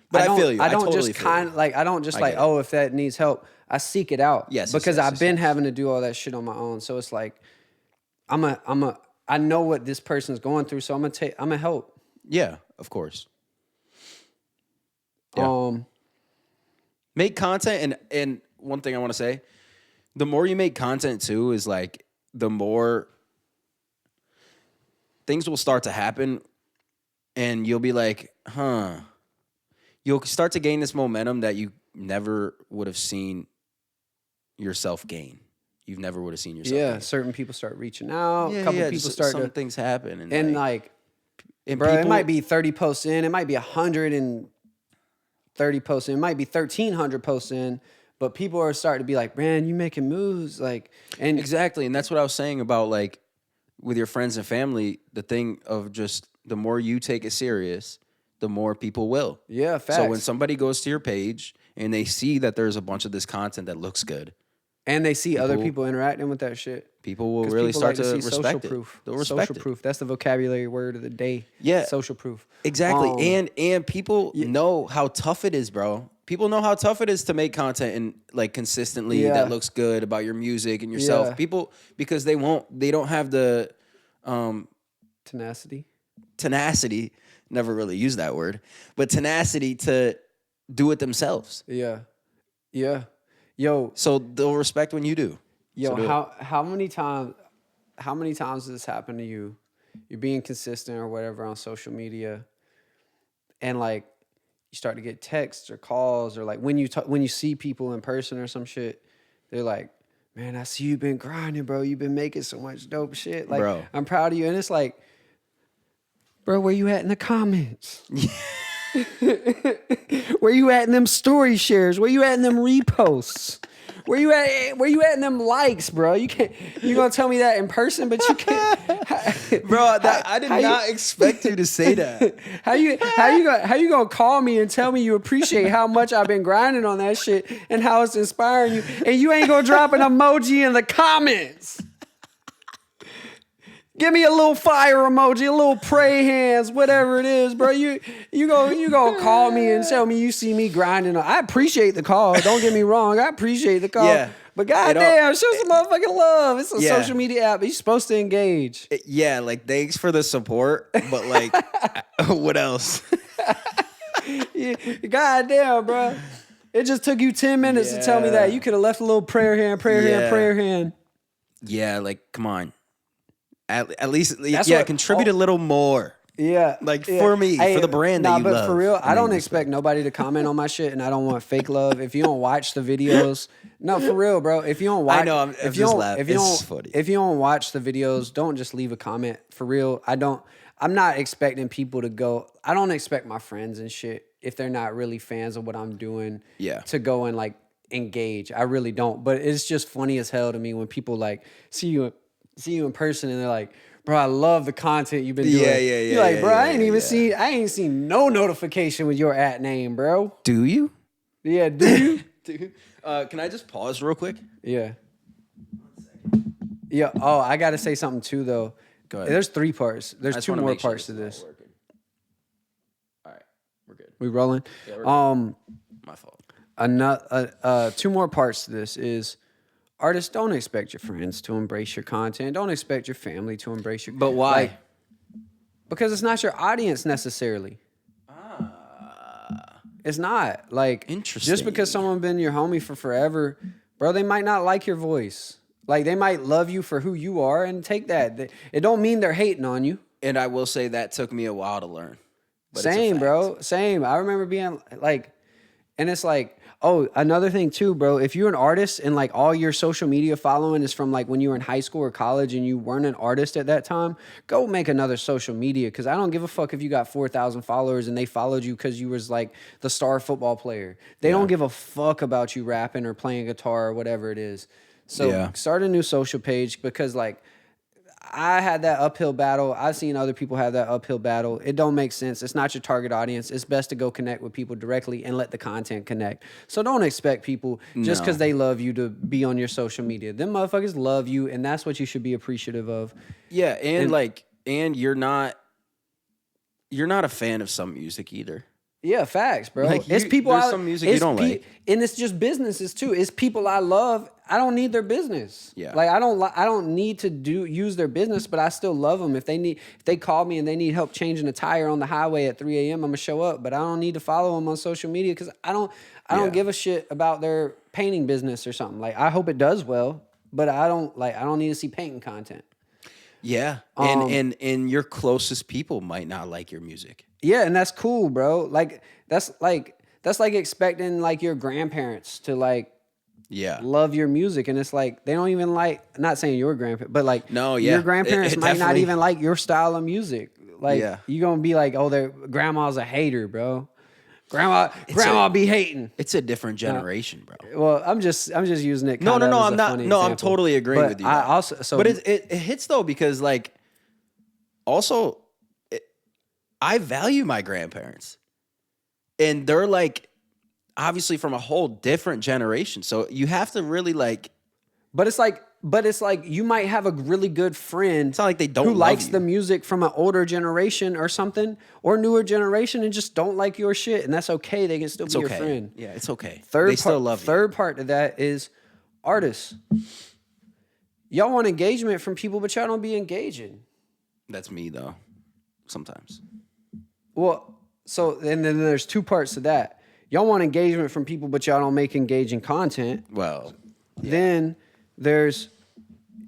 But I feel you. I don't totally just kind of like, I don't just like, get it. oh, if that needs help, I seek it out. Yes, because yes, I've yes, been having to do all that shit on my own. So it's like, I know what this person's going through, so I'm gonna help. Yeah, of course. Yeah. Make content, and one thing I want to say, the more you make content too is like the more things will start to happen, and you'll be like, huh. You'll start to gain this momentum that you never would have seen yourself gain. You never would have seen yourself gain. Certain people start reaching out. A couple people start some things happen, and like bro, it might be 30 posts in, it might be 130 posts in, it might be 1,300 posts in, but people are starting to be like, man, you making moves, like, and exactly, and that's what I was saying about like with your friends and family. The thing of just the more you take it serious, the more people will. Yeah, facts. So when somebody goes to your page and they see that there's a bunch of this content that looks good, and they see other people interacting with that shit, people will really start to respect social it. Proof. They'll respect social it. proof. That's the vocabulary word of the day. Yeah, social proof. Exactly, and people know how tough it is, bro. People know how tough it is to make content and like consistently that looks good about your music and yourself. People, because they don't have the tenacity. Never really used that word, but tenacity to do it themselves. Yeah. Yo. So they'll respect when you do. Yo, how many times has this happened to you? You're being consistent or whatever on social media, and like you start to get texts or calls, or like when you see people in person or some shit, they're like, man, I see you've been grinding, bro. You've been making so much dope shit. Like, bro, I'm proud of you. And it's like, bro, where you at in the comments? Where you at in them story shares? Where you at in them reposts? Where you at in them likes, bro? You gonna tell me that in person, but you can't. Bro, I did not expect you to say that. How you gonna call me and tell me you appreciate how much I've been grinding on that shit and how it's inspiring you, and you ain't gonna drop an emoji in the comments? Give me a little fire emoji, a little pray hands, whatever it is, bro. You gonna call me and tell me you see me grinding. I appreciate the call. Don't get me wrong. I appreciate the call. Yeah. But goddamn, show some motherfucking love. It's a social media app. You're supposed to engage. Yeah, like thanks for the support, but like, what else? Goddamn, bro. It just took you 10 minutes to tell me that. You could have left a little prayer hand. Yeah, like come on. At least, contribute a little more. Yeah. Like for me, for the brand that you love. But for real, I don't expect nobody to comment on my shit, and I don't want fake love. If you don't watch the videos, no, for real, bro. If you don't watch, I know, I'm just laughing. It's funny. If you don't watch the videos, don't just leave a comment. For real, I'm not expecting people to go. I don't expect my friends and shit, if they're not really fans of what I'm doing, to go and like engage. I really don't. But it's just funny as hell to me when people like see you in person and they're like, bro, I love the content you've been doing. Yeah. You're like, bro, I ain't seen no notification with your @ name, bro. Do you? Yeah, do you? Can I just pause real quick? Yeah. 1 second. Yeah. Oh, I got to say something too, though. Go ahead. There's 3 parts. There's 2 more parts to this. All right, we're good. We rolling? Yeah, my fault. 2 more parts to this is, artists, don't expect your friends to embrace your content. Don't expect your family to embrace your. But why? Like, because it's not your audience necessarily. It's not. Like, interesting. Just because someone been your homie for forever, bro, they might not like your voice. Like, they might love you for who you are and take that. It don't mean they're hating on you. And I will say that took me a while to learn. But same, bro. Same. I remember being like, and it's like, oh, another thing too, bro. If you're an artist and like all your social media following is from like when you were in high school or college and you weren't an artist at that time, go make another social media. Cause I don't give a fuck if you got 4,000 followers and they followed you cause you was like the star football player. They don't give a fuck about you rapping or playing guitar or whatever it is. So start a new social page, because like I had that uphill battle. I've seen other people have that uphill battle. It don't make sense. It's not your target audience. It's best to go connect with people directly and let the content connect. So don't expect people just because they love you to be on your social media. Them motherfuckers love you, and that's what you should be appreciative of. Yeah, and you're not a fan of some music either. Yeah, facts, bro. Like, It's people there's some music you don't like. and it's just businesses too. It's people I love. I don't need their business. Yeah. Like I don't need to use their business, but I still love them. If they call me and they need help changing a tire on the highway at 3 a.m., I'm gonna show up. But I don't need to follow them on social media because I don't Yeah. give a shit about their painting business or something. Like I hope it does well, but I don't need to see painting content. Yeah. And your closest people might not like your music. Yeah, and that's cool, bro. Like that's like expecting like your grandparents to like Yeah. love your music, and it's like they don't even like. Not saying your grandparents, but like No, yeah. your grandparents It might not definitely- even like your style of music. Like Yeah. you gonna be like, oh, their grandma's a hater, bro. Grandma be hating. It's a different generation, bro. Well, I'm just using it. No, kind of as I'm a not. funny No, I'm example. totally agreeing But with you. I though. also so but it hits though because like, also, I value my grandparents, and they're like, obviously from a whole different generation. So you have to really like. But it's like you might have a really good friend. It's not like they don't who love likes you. the music from an older generation or something, or newer generation, and just don't like your shit, and that's okay. They can still It's be okay. your friend. Yeah, it's okay. Third They still love you. Third part of that is artists. Y'all want engagement from people, but y'all don't be engaging. That's me though. Sometimes. Well, so and then there's two parts to that. Y'all want engagement from people, but y'all don't make engaging content. Well, Then there's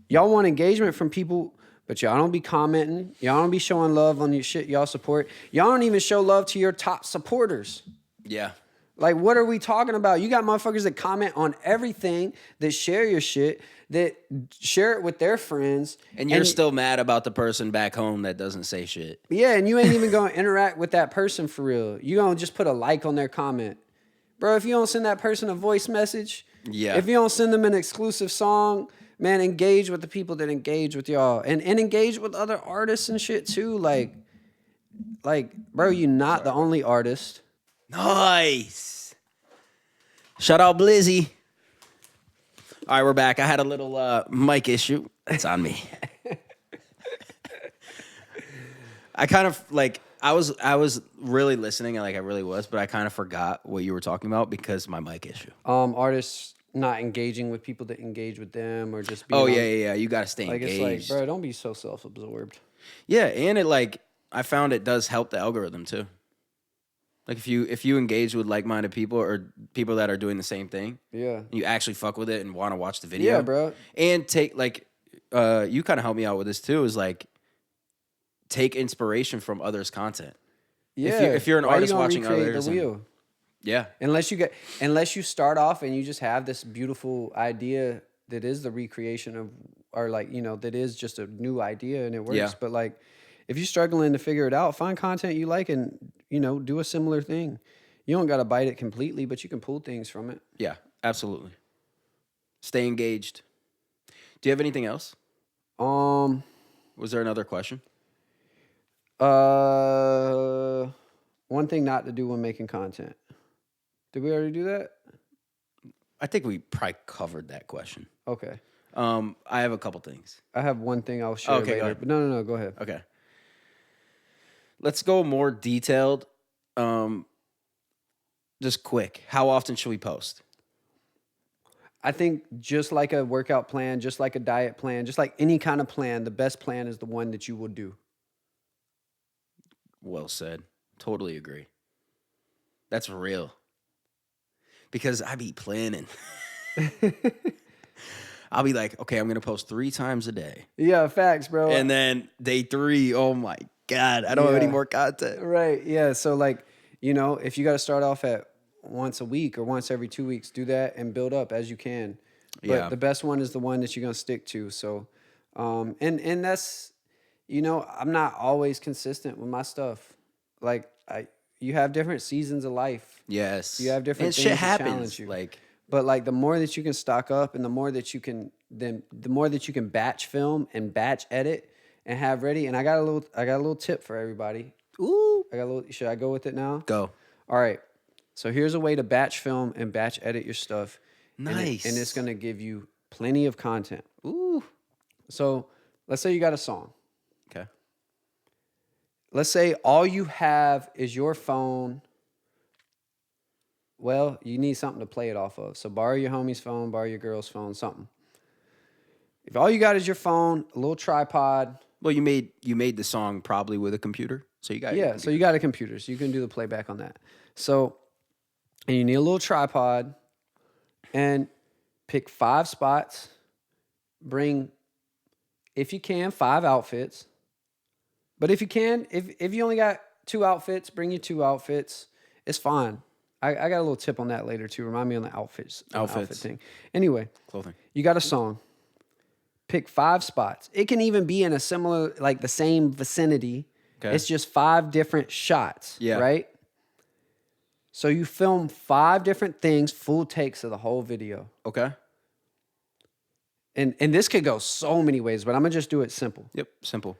y'all want engagement from people, but y'all don't be commenting. Y'all don't be showing love on your shit y'all support. Y'all don't even show love to your top supporters. yeah. Like, what are we talking about? You got motherfuckers that comment on everything, that share your shit, that share it with their friends. And you're still mad about the person back home that doesn't say shit. Yeah, and you ain't even going to interact with that person for real. You going to just put a like on their comment. Bro, if you don't send that person a voice message, Yeah. if you don't send them an exclusive song, man, engage with the people that engage with y'all. And engage with other artists and shit too. Like, bro, you're not the only artist. Nice. Shout out Blizzy. All right, we're back. I had a little mic issue. It's on me. I kind of like I was really listening, and like I really was, but I kind of forgot what you were talking about because my mic issue. Artists not engaging with people that engage with them, or just being Oh yeah. You got to stay like engaged. it's like, bro, don't be so self-absorbed. Yeah, and it like I found it does help the algorithm too. Like if you engage with like-minded people or people that are doing the same thing, Yeah. you actually fuck with it and want to watch the video. Yeah, bro. And take like you kind of helped me out with this too, is like take inspiration from others' content. Yeah. If you're an Why artist you gonna watching recreate others the and- wheel? Yeah. Unless you start off and you just have this beautiful idea that is the recreation of, or like, you know, that is just a new idea and it works. Yeah. But like, if you're struggling to figure it out, find content you like and, you know, do a similar thing. You don't got to bite it completely, but you can pull things from it. Yeah, absolutely. Stay engaged. Do you have anything else? Um, Was there another question? one thing not to do when making content. Did we already do that? I think we probably covered that question. Okay. I have a couple things. I have one thing I'll share Okay, go later. ahead. But no, go ahead. Okay. Let's go more detailed. Just quick. How often should we post? I think just like a workout plan, just like a diet plan, just like any kind of plan, the best plan is the one that you will do. Well said. Totally agree. That's real. Because I be planning. I'll be like, okay, I'm going to post 3 times a day. Yeah, facts, bro. And then day 3, oh my God, I don't have any more content. Right. Yeah. So like, you know, if you got to start off at once a week or once every 2 weeks, do that and build up as you can. But Yeah. the best one is the one that you're going to stick to. So, and that's, you know, I'm not always consistent with my stuff. Like you have different seasons of life. Yes. You have different and things shit that happens. challenge you. Like, But like the more that you can stock up and the more that you can batch film and batch edit and have ready. And I got a little tip for everybody. ooh, Should I go with it now? go. All right. So here's a way to batch film and batch edit your stuff. Nice. And it's going to give you plenty of content. Ooh. So let's say you got a song. Okay. Let's say all you have is your phone well, you need something to play it off of. So borrow your homie's phone, borrow your girl's phone, something. If all you got is your phone, a little tripod. Well, you made the song probably with a computer, so you got your Yeah, computer. so you got a computer, so you can do the playback on that. So, and you need a little tripod, and pick 5 spots. Bring, if you can, 5 outfits. But if you can, if you only got 2 outfits, bring your 2 outfits. It's fine. I got a little tip on that later too. Remind me on the outfits. Outfit thing. Anyway, Clothing. you got a song. Pick 5 spots. It can even be in a similar, like the same vicinity. Okay. It's just 5 different shots. Yeah. Right? So you film 5 different things, full takes of the whole video. Okay. And this could go so many ways, but I'm going to just do it simple. Yep. Simple.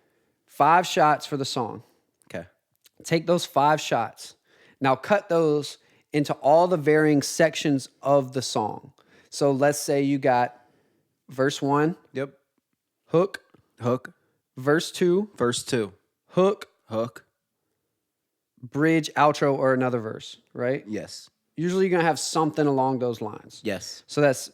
5 shots for the song. Okay. Take those 5 shots. Now cut those into all the varying sections of the song. So let's say you got verse 1, Yep. hook, Hook. verse 2, Verse 2. hook, Hook. bridge, outro, or another verse, right? Yes. Usually you're going to have something along those lines. Yes. So that's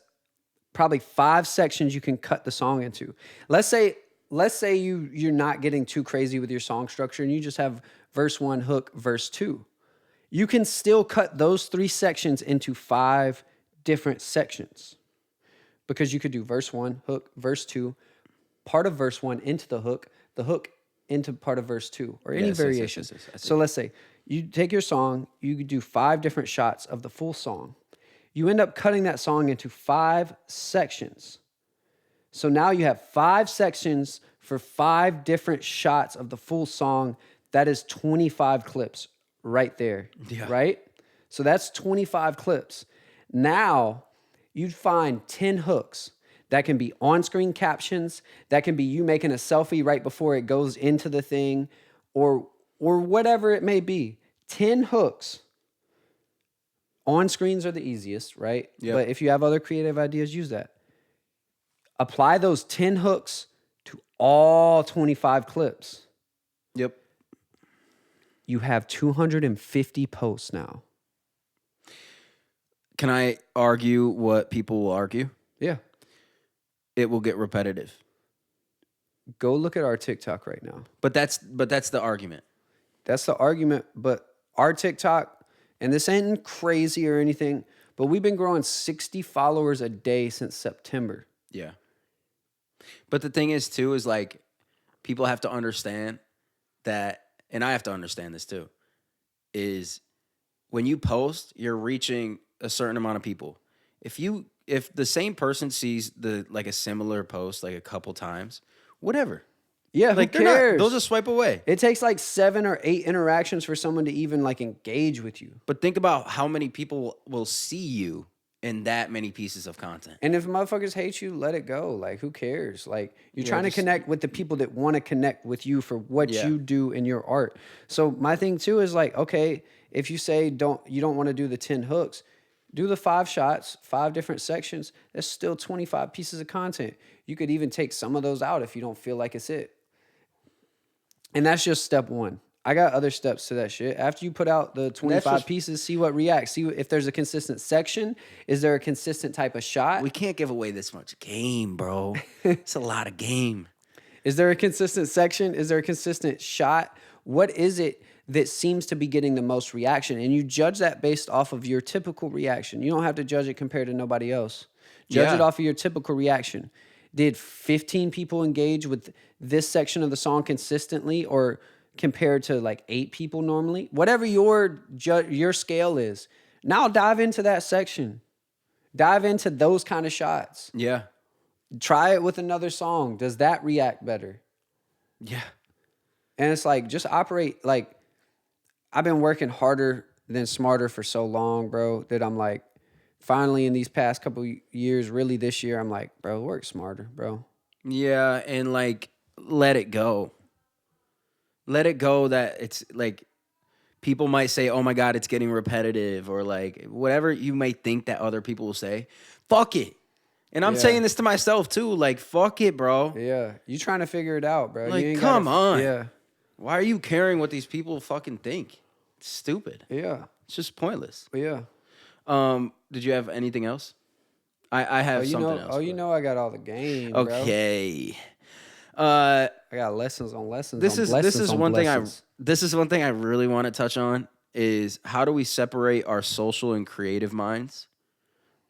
probably 5 sections you can cut the song into. Let's say you're not getting too crazy with your song structure and you just have verse 1, hook, verse 2. You can still cut those 3 sections into 5 different sections. Because you could do verse 1, hook, verse 2, part of verse 1 into the hook into part of verse 2, or any variation. Yes, So let's say you take your song, you do 5 different shots of the full song. You end up cutting that song into 5 sections. So now you have 5 sections for 5 different shots of the full song. That is 25 clips right there, right? So that's 25 clips. Now you'd find 10 hooks. That can be on-screen captions. That can be you making a selfie right before it goes into the thing, or whatever it may be. 10 hooks. On-screens are the easiest, right? Yep. But if you have other creative ideas, use that. Apply those 10 hooks to all 25 clips. Yep. You have 250 posts now. Can I argue what people will argue? Yeah. It will get repetitive. Go look at our TikTok right now. But that's the argument. That's the argument. But our TikTok, and this ain't crazy or anything, but we've been growing 60 followers a day since September. Yeah. But the thing is too, is like people have to understand that, and I have to understand this too, is when you post, you're reaching a certain amount of people. If the same person sees a similar post like a couple times, whatever. Yeah, Like who cares? they'll just swipe away. It takes like 7 or 8 interactions for someone to even like engage with you. But think about how many people will see you in that many pieces of content. And if motherfuckers hate you, let it go. Like, who cares? Like, you're Yeah, trying to just- connect with the people that want to connect with you for what Yeah. you do in your art. So my thing too is like, okay, if you say you don't want to do the 10 hooks, do the 5 shots, 5 different sections. That's still 25 pieces of content. You could even take some of those out if you don't feel like it's it. And that's just step 1. I got other steps to that shit. After you put out the 25 pieces, see what reacts. See if there's a consistent section. Is there a consistent type of shot? We can't give away this much game, bro. It's a lot of game. Is there a consistent section? Is there a consistent shot? What is it that seems to be getting the most reaction? And you judge that based off of your typical reaction. You don't have to judge it compared to nobody else. Judge it off of your typical reaction. Did 15 people engage with this section of the song consistently, or compared to like 8 people normally? Whatever your scale is. Now dive into that section. Dive into those kind of shots. Yeah. Try it with another song. Does that react better? Yeah. And it's like, just operate like, I've been working harder than smarter for so long, bro, that I'm like, finally in these past couple years, really this year, I'm like, bro, work smarter, bro. Yeah, and like let it go. Let it go that it's like people might say, "Oh my god, it's getting repetitive," or like whatever you might think that other people will say. Fuck it. And I'm saying this to myself too, like fuck it, bro. Yeah, you trying to figure it out, bro. Like, you ain't come on. Yeah. Why are you caring what these people fucking think? It's stupid. Yeah. It's just pointless. Yeah. Did you have anything else? I have something else. I got all the game, bro. Okay. I got lessons on lessons This on is blessings this is on one blessings. this is one thing I really want to touch on is how do we separate our social and creative minds,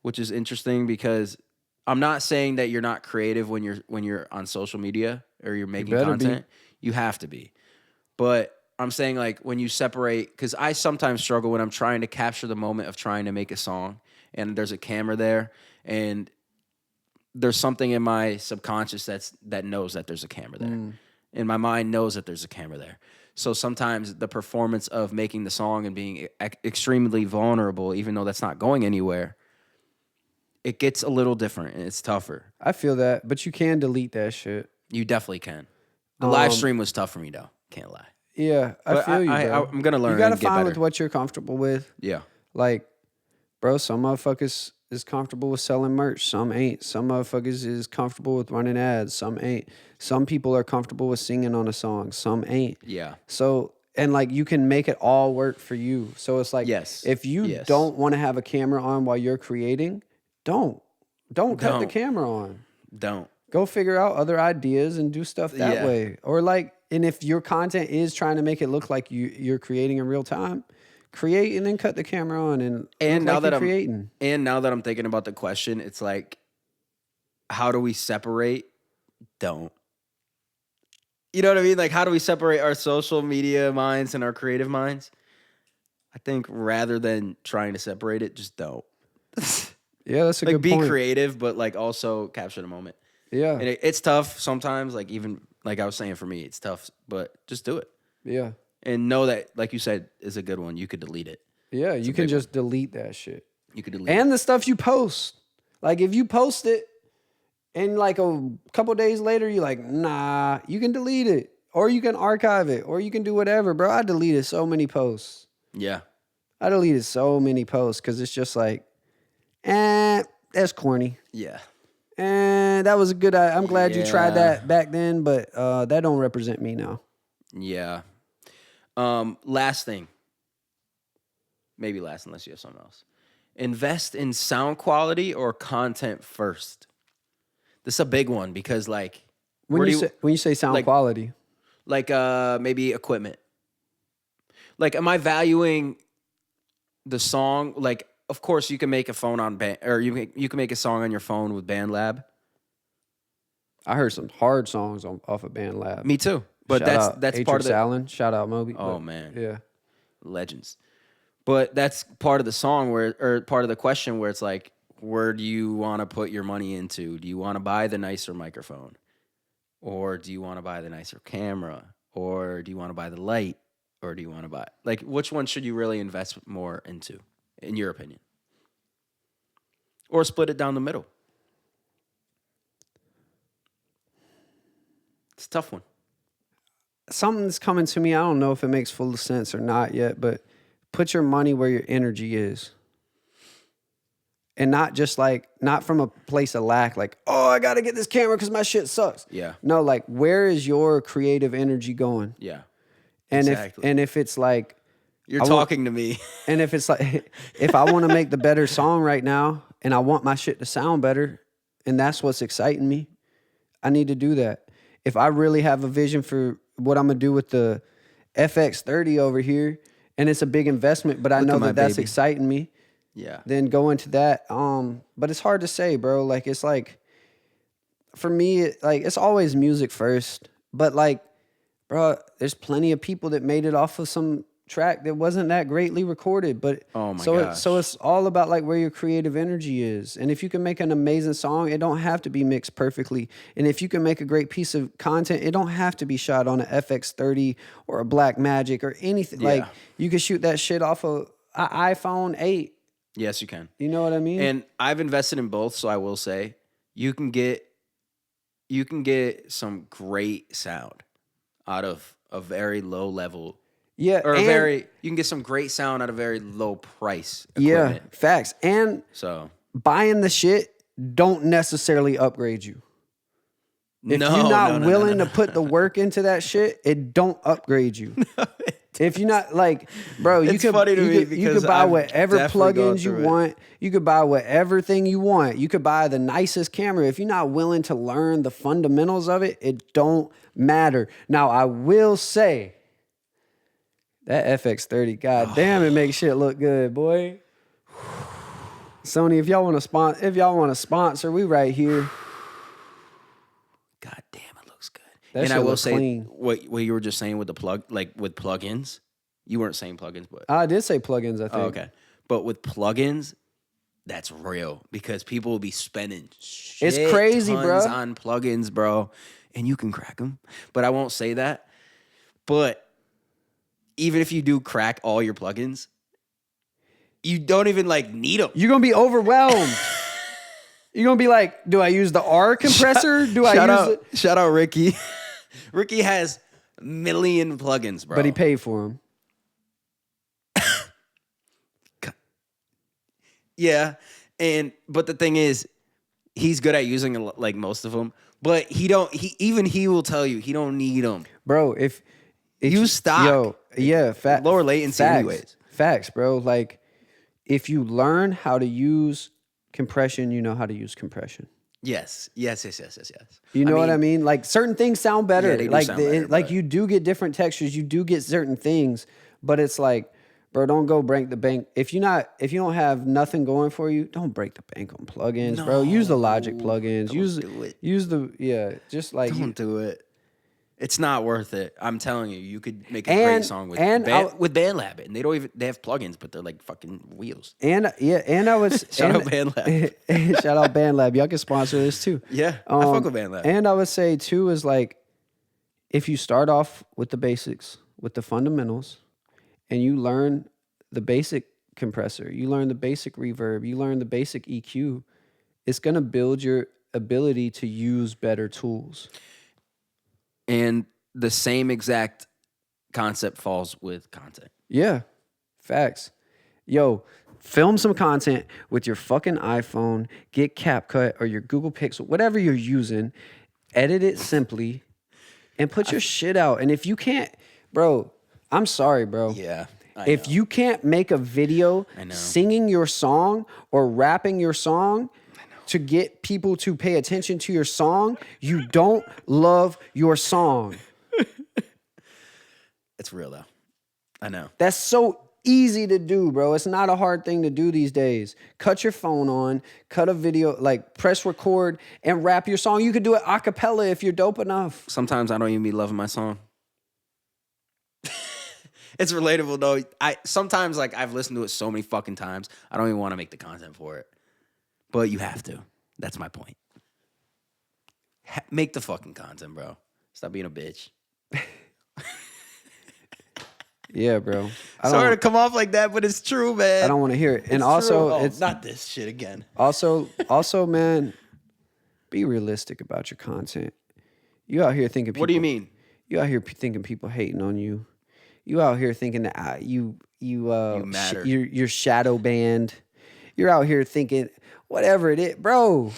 which is interesting because I'm not saying that you're not creative when you're on social media or you're making better be. content. You have to be. But I'm saying like when you separate, because I sometimes struggle when I'm trying to capture the moment of trying to make a song and there's a camera there and there's something in my subconscious that knows that there's a camera there. And my mind knows that there's a camera there. So sometimes the performance of making the song and being extremely vulnerable, even though that's not going anywhere, it gets a little different and it's tougher. I feel that, but you can delete that shit. You definitely can. The live stream was tough for me though. Can't lie. Yeah, I feel you, bro. I'm gonna learn. You gotta and get find better. with what you're comfortable with. Yeah. Like, bro, some motherfuckers is comfortable with selling merch. Some ain't. Some motherfuckers is comfortable with running ads. Some ain't. Some people are comfortable with singing on a song. Some ain't. Yeah. So, and like you can make it all work for you. So it's like, if you don't want to have a camera on while you're creating, don't cut the camera on. Don't. Go figure out other ideas and do stuff that way. Or like, and if your content is trying to make it look like you're creating in real time, create and then cut the camera on and now that I'm creating. And now that I'm thinking about the question, it's like, how do we separate? Don't. You know what I mean? Like, how do we separate our social media minds and our creative minds? I think rather than trying to separate it, just don't. Yeah, that's a like good be point. Be creative, but like also capture the moment. Yeah. And it's tough sometimes, like even like I was saying for me, it's tough, but just do it. Yeah. And know that, like you said, is a good one. You could delete it. Yeah, you can just delete that shit. You could delete and the stuff you post. Like if you post it and like a couple days later, you're like, nah, you can delete it. Or you can archive it. Or you can do whatever, bro. I deleted so many posts. Yeah. I deleted so many posts because it's just like, that's corny. Yeah. And that was a good. I'm glad you tried that back then, but that don't represent me now. Yeah. Last thing. Maybe last, unless you have something else. Invest in sound quality or content first. This is a big one because, like, when you say sound quality, like maybe equipment. Like, am I valuing the song? Like, of course, you can make a phone on or you can make a song on your phone with BandLab. I heard some hard songs off of BandLab. Me too. But that's part of the Allen. Shout out Moby. Oh man, yeah, legends. But that's part of the song or part of the question where it's like, where do you want to put your money into? Do you want to buy the nicer microphone, or do you want to buy the nicer camera, or do you want to buy the light, or do you want to buy like which one should you really invest more into, in your opinion, or split it down the middle? It's a tough one. Something's coming to me. I don't know if it makes full sense or not yet, but put your money where your energy is. And not from a place of lack, like, oh, I got to get this camera because my shit sucks. Yeah. No, like, where is your creative energy going? Yeah. And if it's like, you're talking to me. And if it's like, if I want to make the better song right now and I want my shit to sound better and that's what's exciting me, I need to do that. If I really have a vision for what I'm going to do with the FX30 over here, and it's a big investment, but I know that's exciting me. Yeah. Then go into that. But it's hard to say, bro. Like, it's like, for me, it's always music first. But like, bro, there's plenty of people that made it off of some track that wasn't that greatly recorded. But so it's all about like where your creative energy is. And if you can make an amazing song, it don't have to be mixed perfectly. And if you can make a great piece of content, it don't have to be shot on an FX30 or a Black Magic or anything. Yeah. Like, you can shoot that shit off of an iPhone 8. Yes, you can. You know what I mean? And I've invested in both, so I will say you can get some great sound out of a very low level. Yeah, or you can get some great sound at a very low price equipment. Yeah, facts. And so buying the shit don't necessarily upgrade you. If you're not willing to put the work into that shit, it don't upgrade you. If you're not like, bro, you could buy whatever plugins you want. You could buy whatever thing you want. You could buy the nicest camera. If you're not willing to learn the fundamentals of it, it don't matter. Now, I will say that FX30, god damn, it makes shit look good, boy. Sony, if y'all want to sponsor, we right here. God damn, it looks good. And I will say clean. What you were just saying with the with plugins. You weren't saying plugins, but I did say plugins, I think. Oh, okay. But with plugins, that's real because people will be spending it's crazy, tons bro. on plugins, bro. And you can crack them. But I won't say that. But even if you do crack all your plugins, you don't even need them. You're going to be overwhelmed. You're going to be like, do I use the R compressor? Shout out Ricky. Ricky has a million plugins, bro. But he paid for them. Yeah. But the thing is, he's good at using most of them. But he will tell you he don't need them. Bro, if use stock. Lower latency anyways. Facts, bro. Like if you learn how to use compression, you know how to use compression. Yes. You know what I mean? Like certain things sound better. Yeah, they do sound better, you do get different textures, you do get certain things, but it's like, bro, don't go break the bank. If you don't have nothing going for you, don't break the bank on plugins, bro. Use the Logic plugins. Don't do it. It's not worth it. I'm telling you, you could make a great song with BandLab, and they have plugins, but they're like fucking wheels. And I was shout out BandLab. Shout out BandLab. Y'all can sponsor this too. Yeah, I fuck with BandLab. And I would say too is like, if you start off with the basics, with the fundamentals, and you learn the basic compressor, you learn the basic reverb, you learn the basic EQ, it's gonna build your ability to use better tools. And the same exact concept falls with content. Yeah, facts. Yo, film some content with your fucking iPhone, get CapCut or your Google Pixel, whatever you're using, edit it simply, and put your shit out. And if you can't, bro, I'm sorry, bro. Yeah. If you can't make a video singing your song or rapping your song to get people to pay attention to your song, you don't love your song. It's real though. I know. That's so easy to do, bro. It's not a hard thing to do these days. Cut your phone on, cut a video, press record and rap your song. You could do it a cappella if you're dope enough. Sometimes I don't even be loving my song. It's relatable though. Sometimes I've listened to it so many fucking times, I don't even want to make the content for it. But you have to. That's my point. Make the fucking content, bro. Stop being a bitch. Yeah, bro. Sorry to come off like that, but it's true, man. I don't want to hear it. And also, it's not this shit again. Also, man, be realistic about your content. You out here thinking people. What do you mean? You out here thinking people hating on you. You out here thinking that you matter. You're shadow banned. You're out here thinking whatever it is, bro.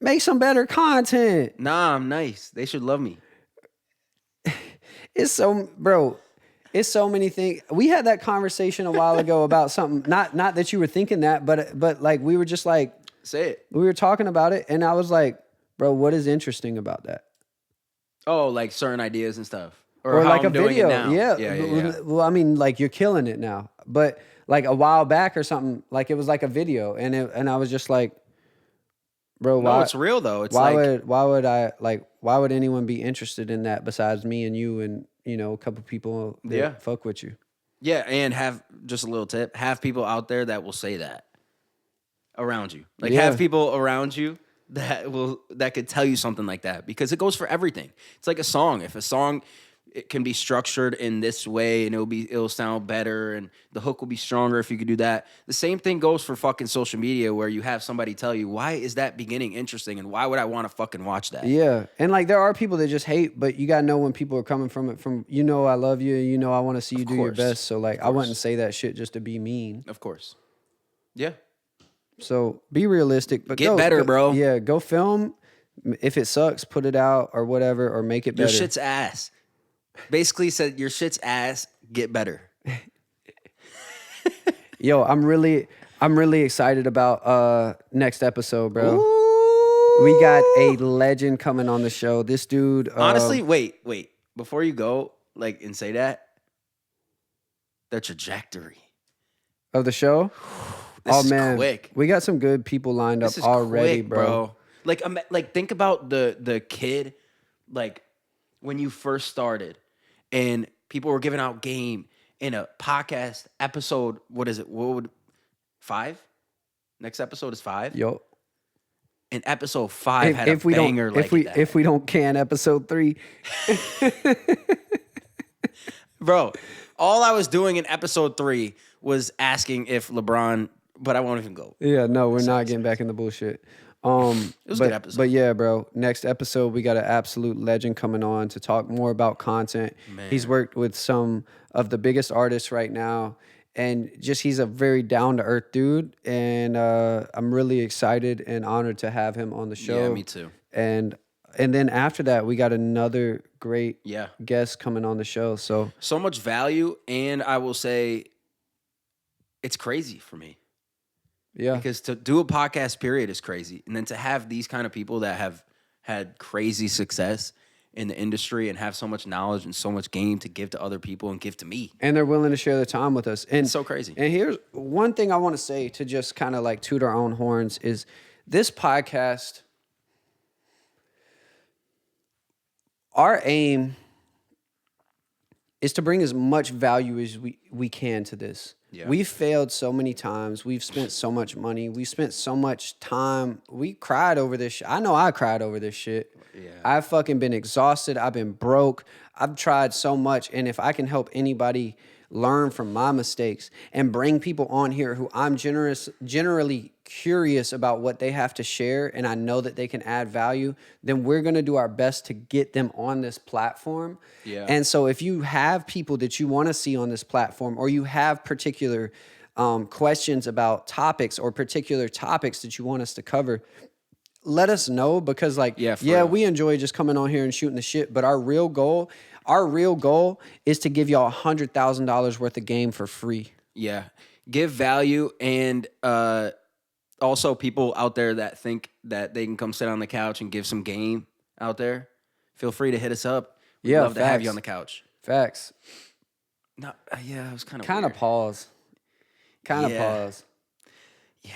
Make some better content. Nah, I'm nice. They should love me. It's so many things. We had that conversation a while ago about something. Not that you were thinking that, but we were just like, say it. We were talking about it, and I was like, bro, what is interesting about that? Oh, like certain ideas and stuff. Or how like I'm a video. Yeah. Well, I mean, you're killing it now. But a while back or something, it was like a video, and I was just like, bro, why? No, it's real though. It's why would anyone be interested in that besides me and you and a couple people that fuck with you? Yeah, and have just a little tip: have people out there that will say that around you. Have people around you that could tell you something like that, because it goes for everything. It's like a song. If a song, it can be structured in this way and it'll sound better and the hook will be stronger if you could do that. The same thing goes for fucking social media, where you have somebody tell you, why is that beginning interesting and why would I want to fucking watch that? Yeah. And there are people that just hate, but you got to know when people are coming from it from, I love you, I want to see you do your best. So I wouldn't say that shit just to be mean. Of course. Yeah. So be realistic, but get better, bro. Yeah. Go film If it sucks, put it out or whatever, or make it Your better. shit's ass. Basically said your shit's ass, get better. Yo, I'm really excited about next episode, bro. Ooh. We got a legend coming on the show. This dude. Honestly, wait. Before you go, like, and say that, the trajectory of the show. This is man, quick. We got some good people lined This up is already, quick, bro. Like think about the kid, like when you first started, and people were giving out game in a podcast episode. What is it? 5? Next episode is 5. Yo, And episode 5 had if a we banger don't, if we don't can episode 3, bro. All I was doing in episode 3 was asking if LeBron, but I won't even go. Yeah, no, we're not getting back in the bullshit. It was a good episode. But yeah, bro. Next episode, we got an absolute legend coming on to talk more about content. Man. He's worked with some of the biggest artists right now, and just he's a very down to earth dude. And I'm really excited and honored to have him on the show. Yeah, me too. And then after that, we got another great guest coming on the show. So much value, and I will say, it's crazy for me. Yeah. Because to do a podcast period is crazy. And then to have these kind of people that have had crazy success in the industry and have so much knowledge and so much game to give to other people and give to me. And they're willing to share their time with us. And it's so crazy. And here's one thing I want to say to just kind of like toot our own horns is this podcast, our aim is to bring as much value as we can to this. Yeah. We've failed so many times. We've spent so much money. We spent so much time. We cried over this shit. I know I cried over this shit. Yeah. I've fucking been exhausted. I've been broke. I've tried so much. And if I can help anybody learn from my mistakes and bring people on here who I'm generally curious about what they have to share, and I know that they can add value, then we're going to do our best to get them on this platform. Yeah. And so if you have people that you want to see on this platform, or you have particular questions about topics or particular topics that you want us to cover, let us know, because we enjoy just coming on here and shooting the shit. But our real goal is to give y'all $100,000 worth of game for free. Yeah. Give value, and also people out there that think that they can come sit on the couch and give some game out there, feel free to hit us up. We'd love to have you on the couch. Facts. No, yeah, it was kind of pause. Pause. Yeah.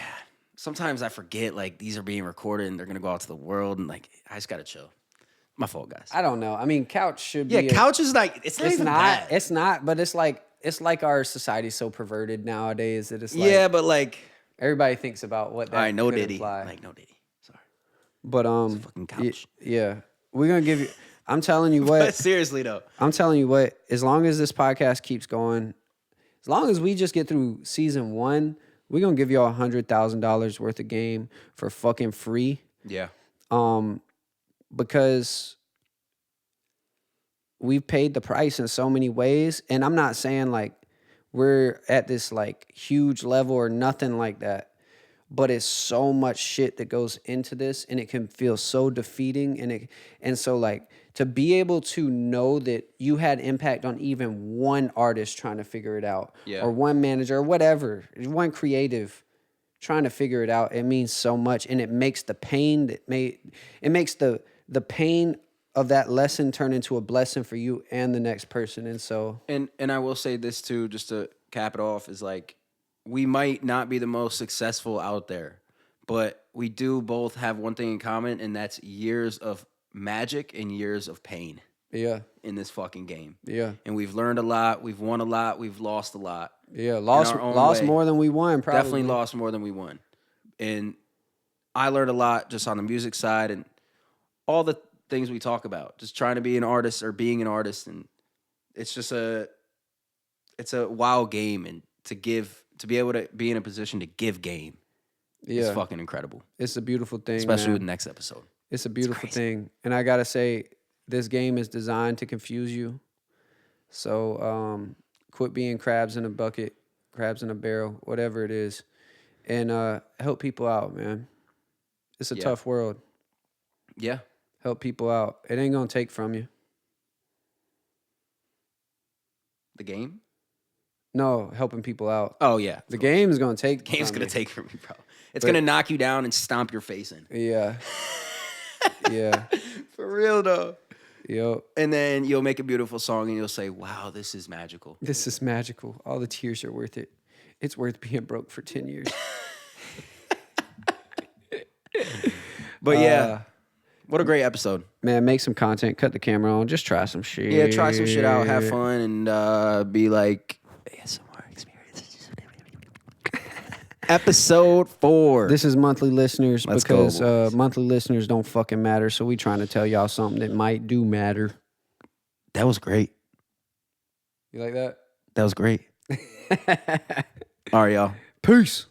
Sometimes I forget, like, these are being recorded and they're going to go out to the world, and, like, I just got to chill. My fault, guys. I don't know. I mean, couch should be... Yeah, couch is like... It's not even bad. It's not, but it's like our society's so perverted nowadays that it's like... Yeah, but, like... Everybody thinks about what that no could Diddy. imply. Like, no Diddy. Sorry. But, it's a fucking couch. Yeah. We're going to give you... I'm telling you what... But seriously, though. I'm telling you what, as long as this podcast keeps going, as long as we just get through season 1... we're going to give y'all $100,000 worth of game for fucking free. Yeah. Because we've paid the price in so many ways. And I'm not saying like we're at this like huge level or nothing like that. But it's so much shit that goes into this, and it can feel so defeating. And so like to be able to know that you had impact on even one artist trying to figure it out, or one manager or whatever, one creative trying to figure it out, it means so much. And it makes the pain it makes the pain of that lesson turn into a blessing for you and the next person. And so and I will say this too, just to cap it off, is like, we might not be the most successful out there, but we do both have one thing in common, and that's years of magic and years of pain. Yeah. In this fucking game. Yeah. And we've learned a lot, we've won a lot, we've lost a lot. Yeah, lost more than we won, probably. Definitely lost more than we won. And I learned a lot just on the music side and all the things we talk about, just trying to be an artist or being an artist. And it's just it's a wild game, and to be able to be in a position to give game is fucking incredible. It's a beautiful thing, especially with the next episode. It's a beautiful thing. And I got to say, this game is designed to confuse you. So quit being crabs in a bucket, crabs in a barrel, whatever it is. And help people out, man. It's a tough world. Yeah. Help people out. It ain't gonna take from you. The game? No, helping people out. Oh, yeah. The game is gonna take. Game's from going you. to take from you, bro. It's But- going to knock you down and stomp your face in. Yeah. Yeah. For real, though. Yo, And then you'll make a beautiful song and you'll say, wow, this is magical. this is magical. All the tears are worth it. It's worth being broke for 10 years. But yeah, what a great episode. Man, make some content, cut the camera on, just try some shit. Yeah, try some shit out, have fun, and be like, ASMR experience. Episode 4. This is monthly listeners Let's go, because boys. monthly listeners don't fucking matter. So we trying to tell y'all something that might do matter. That was great. You like that? That was great. All right, y'all. Peace.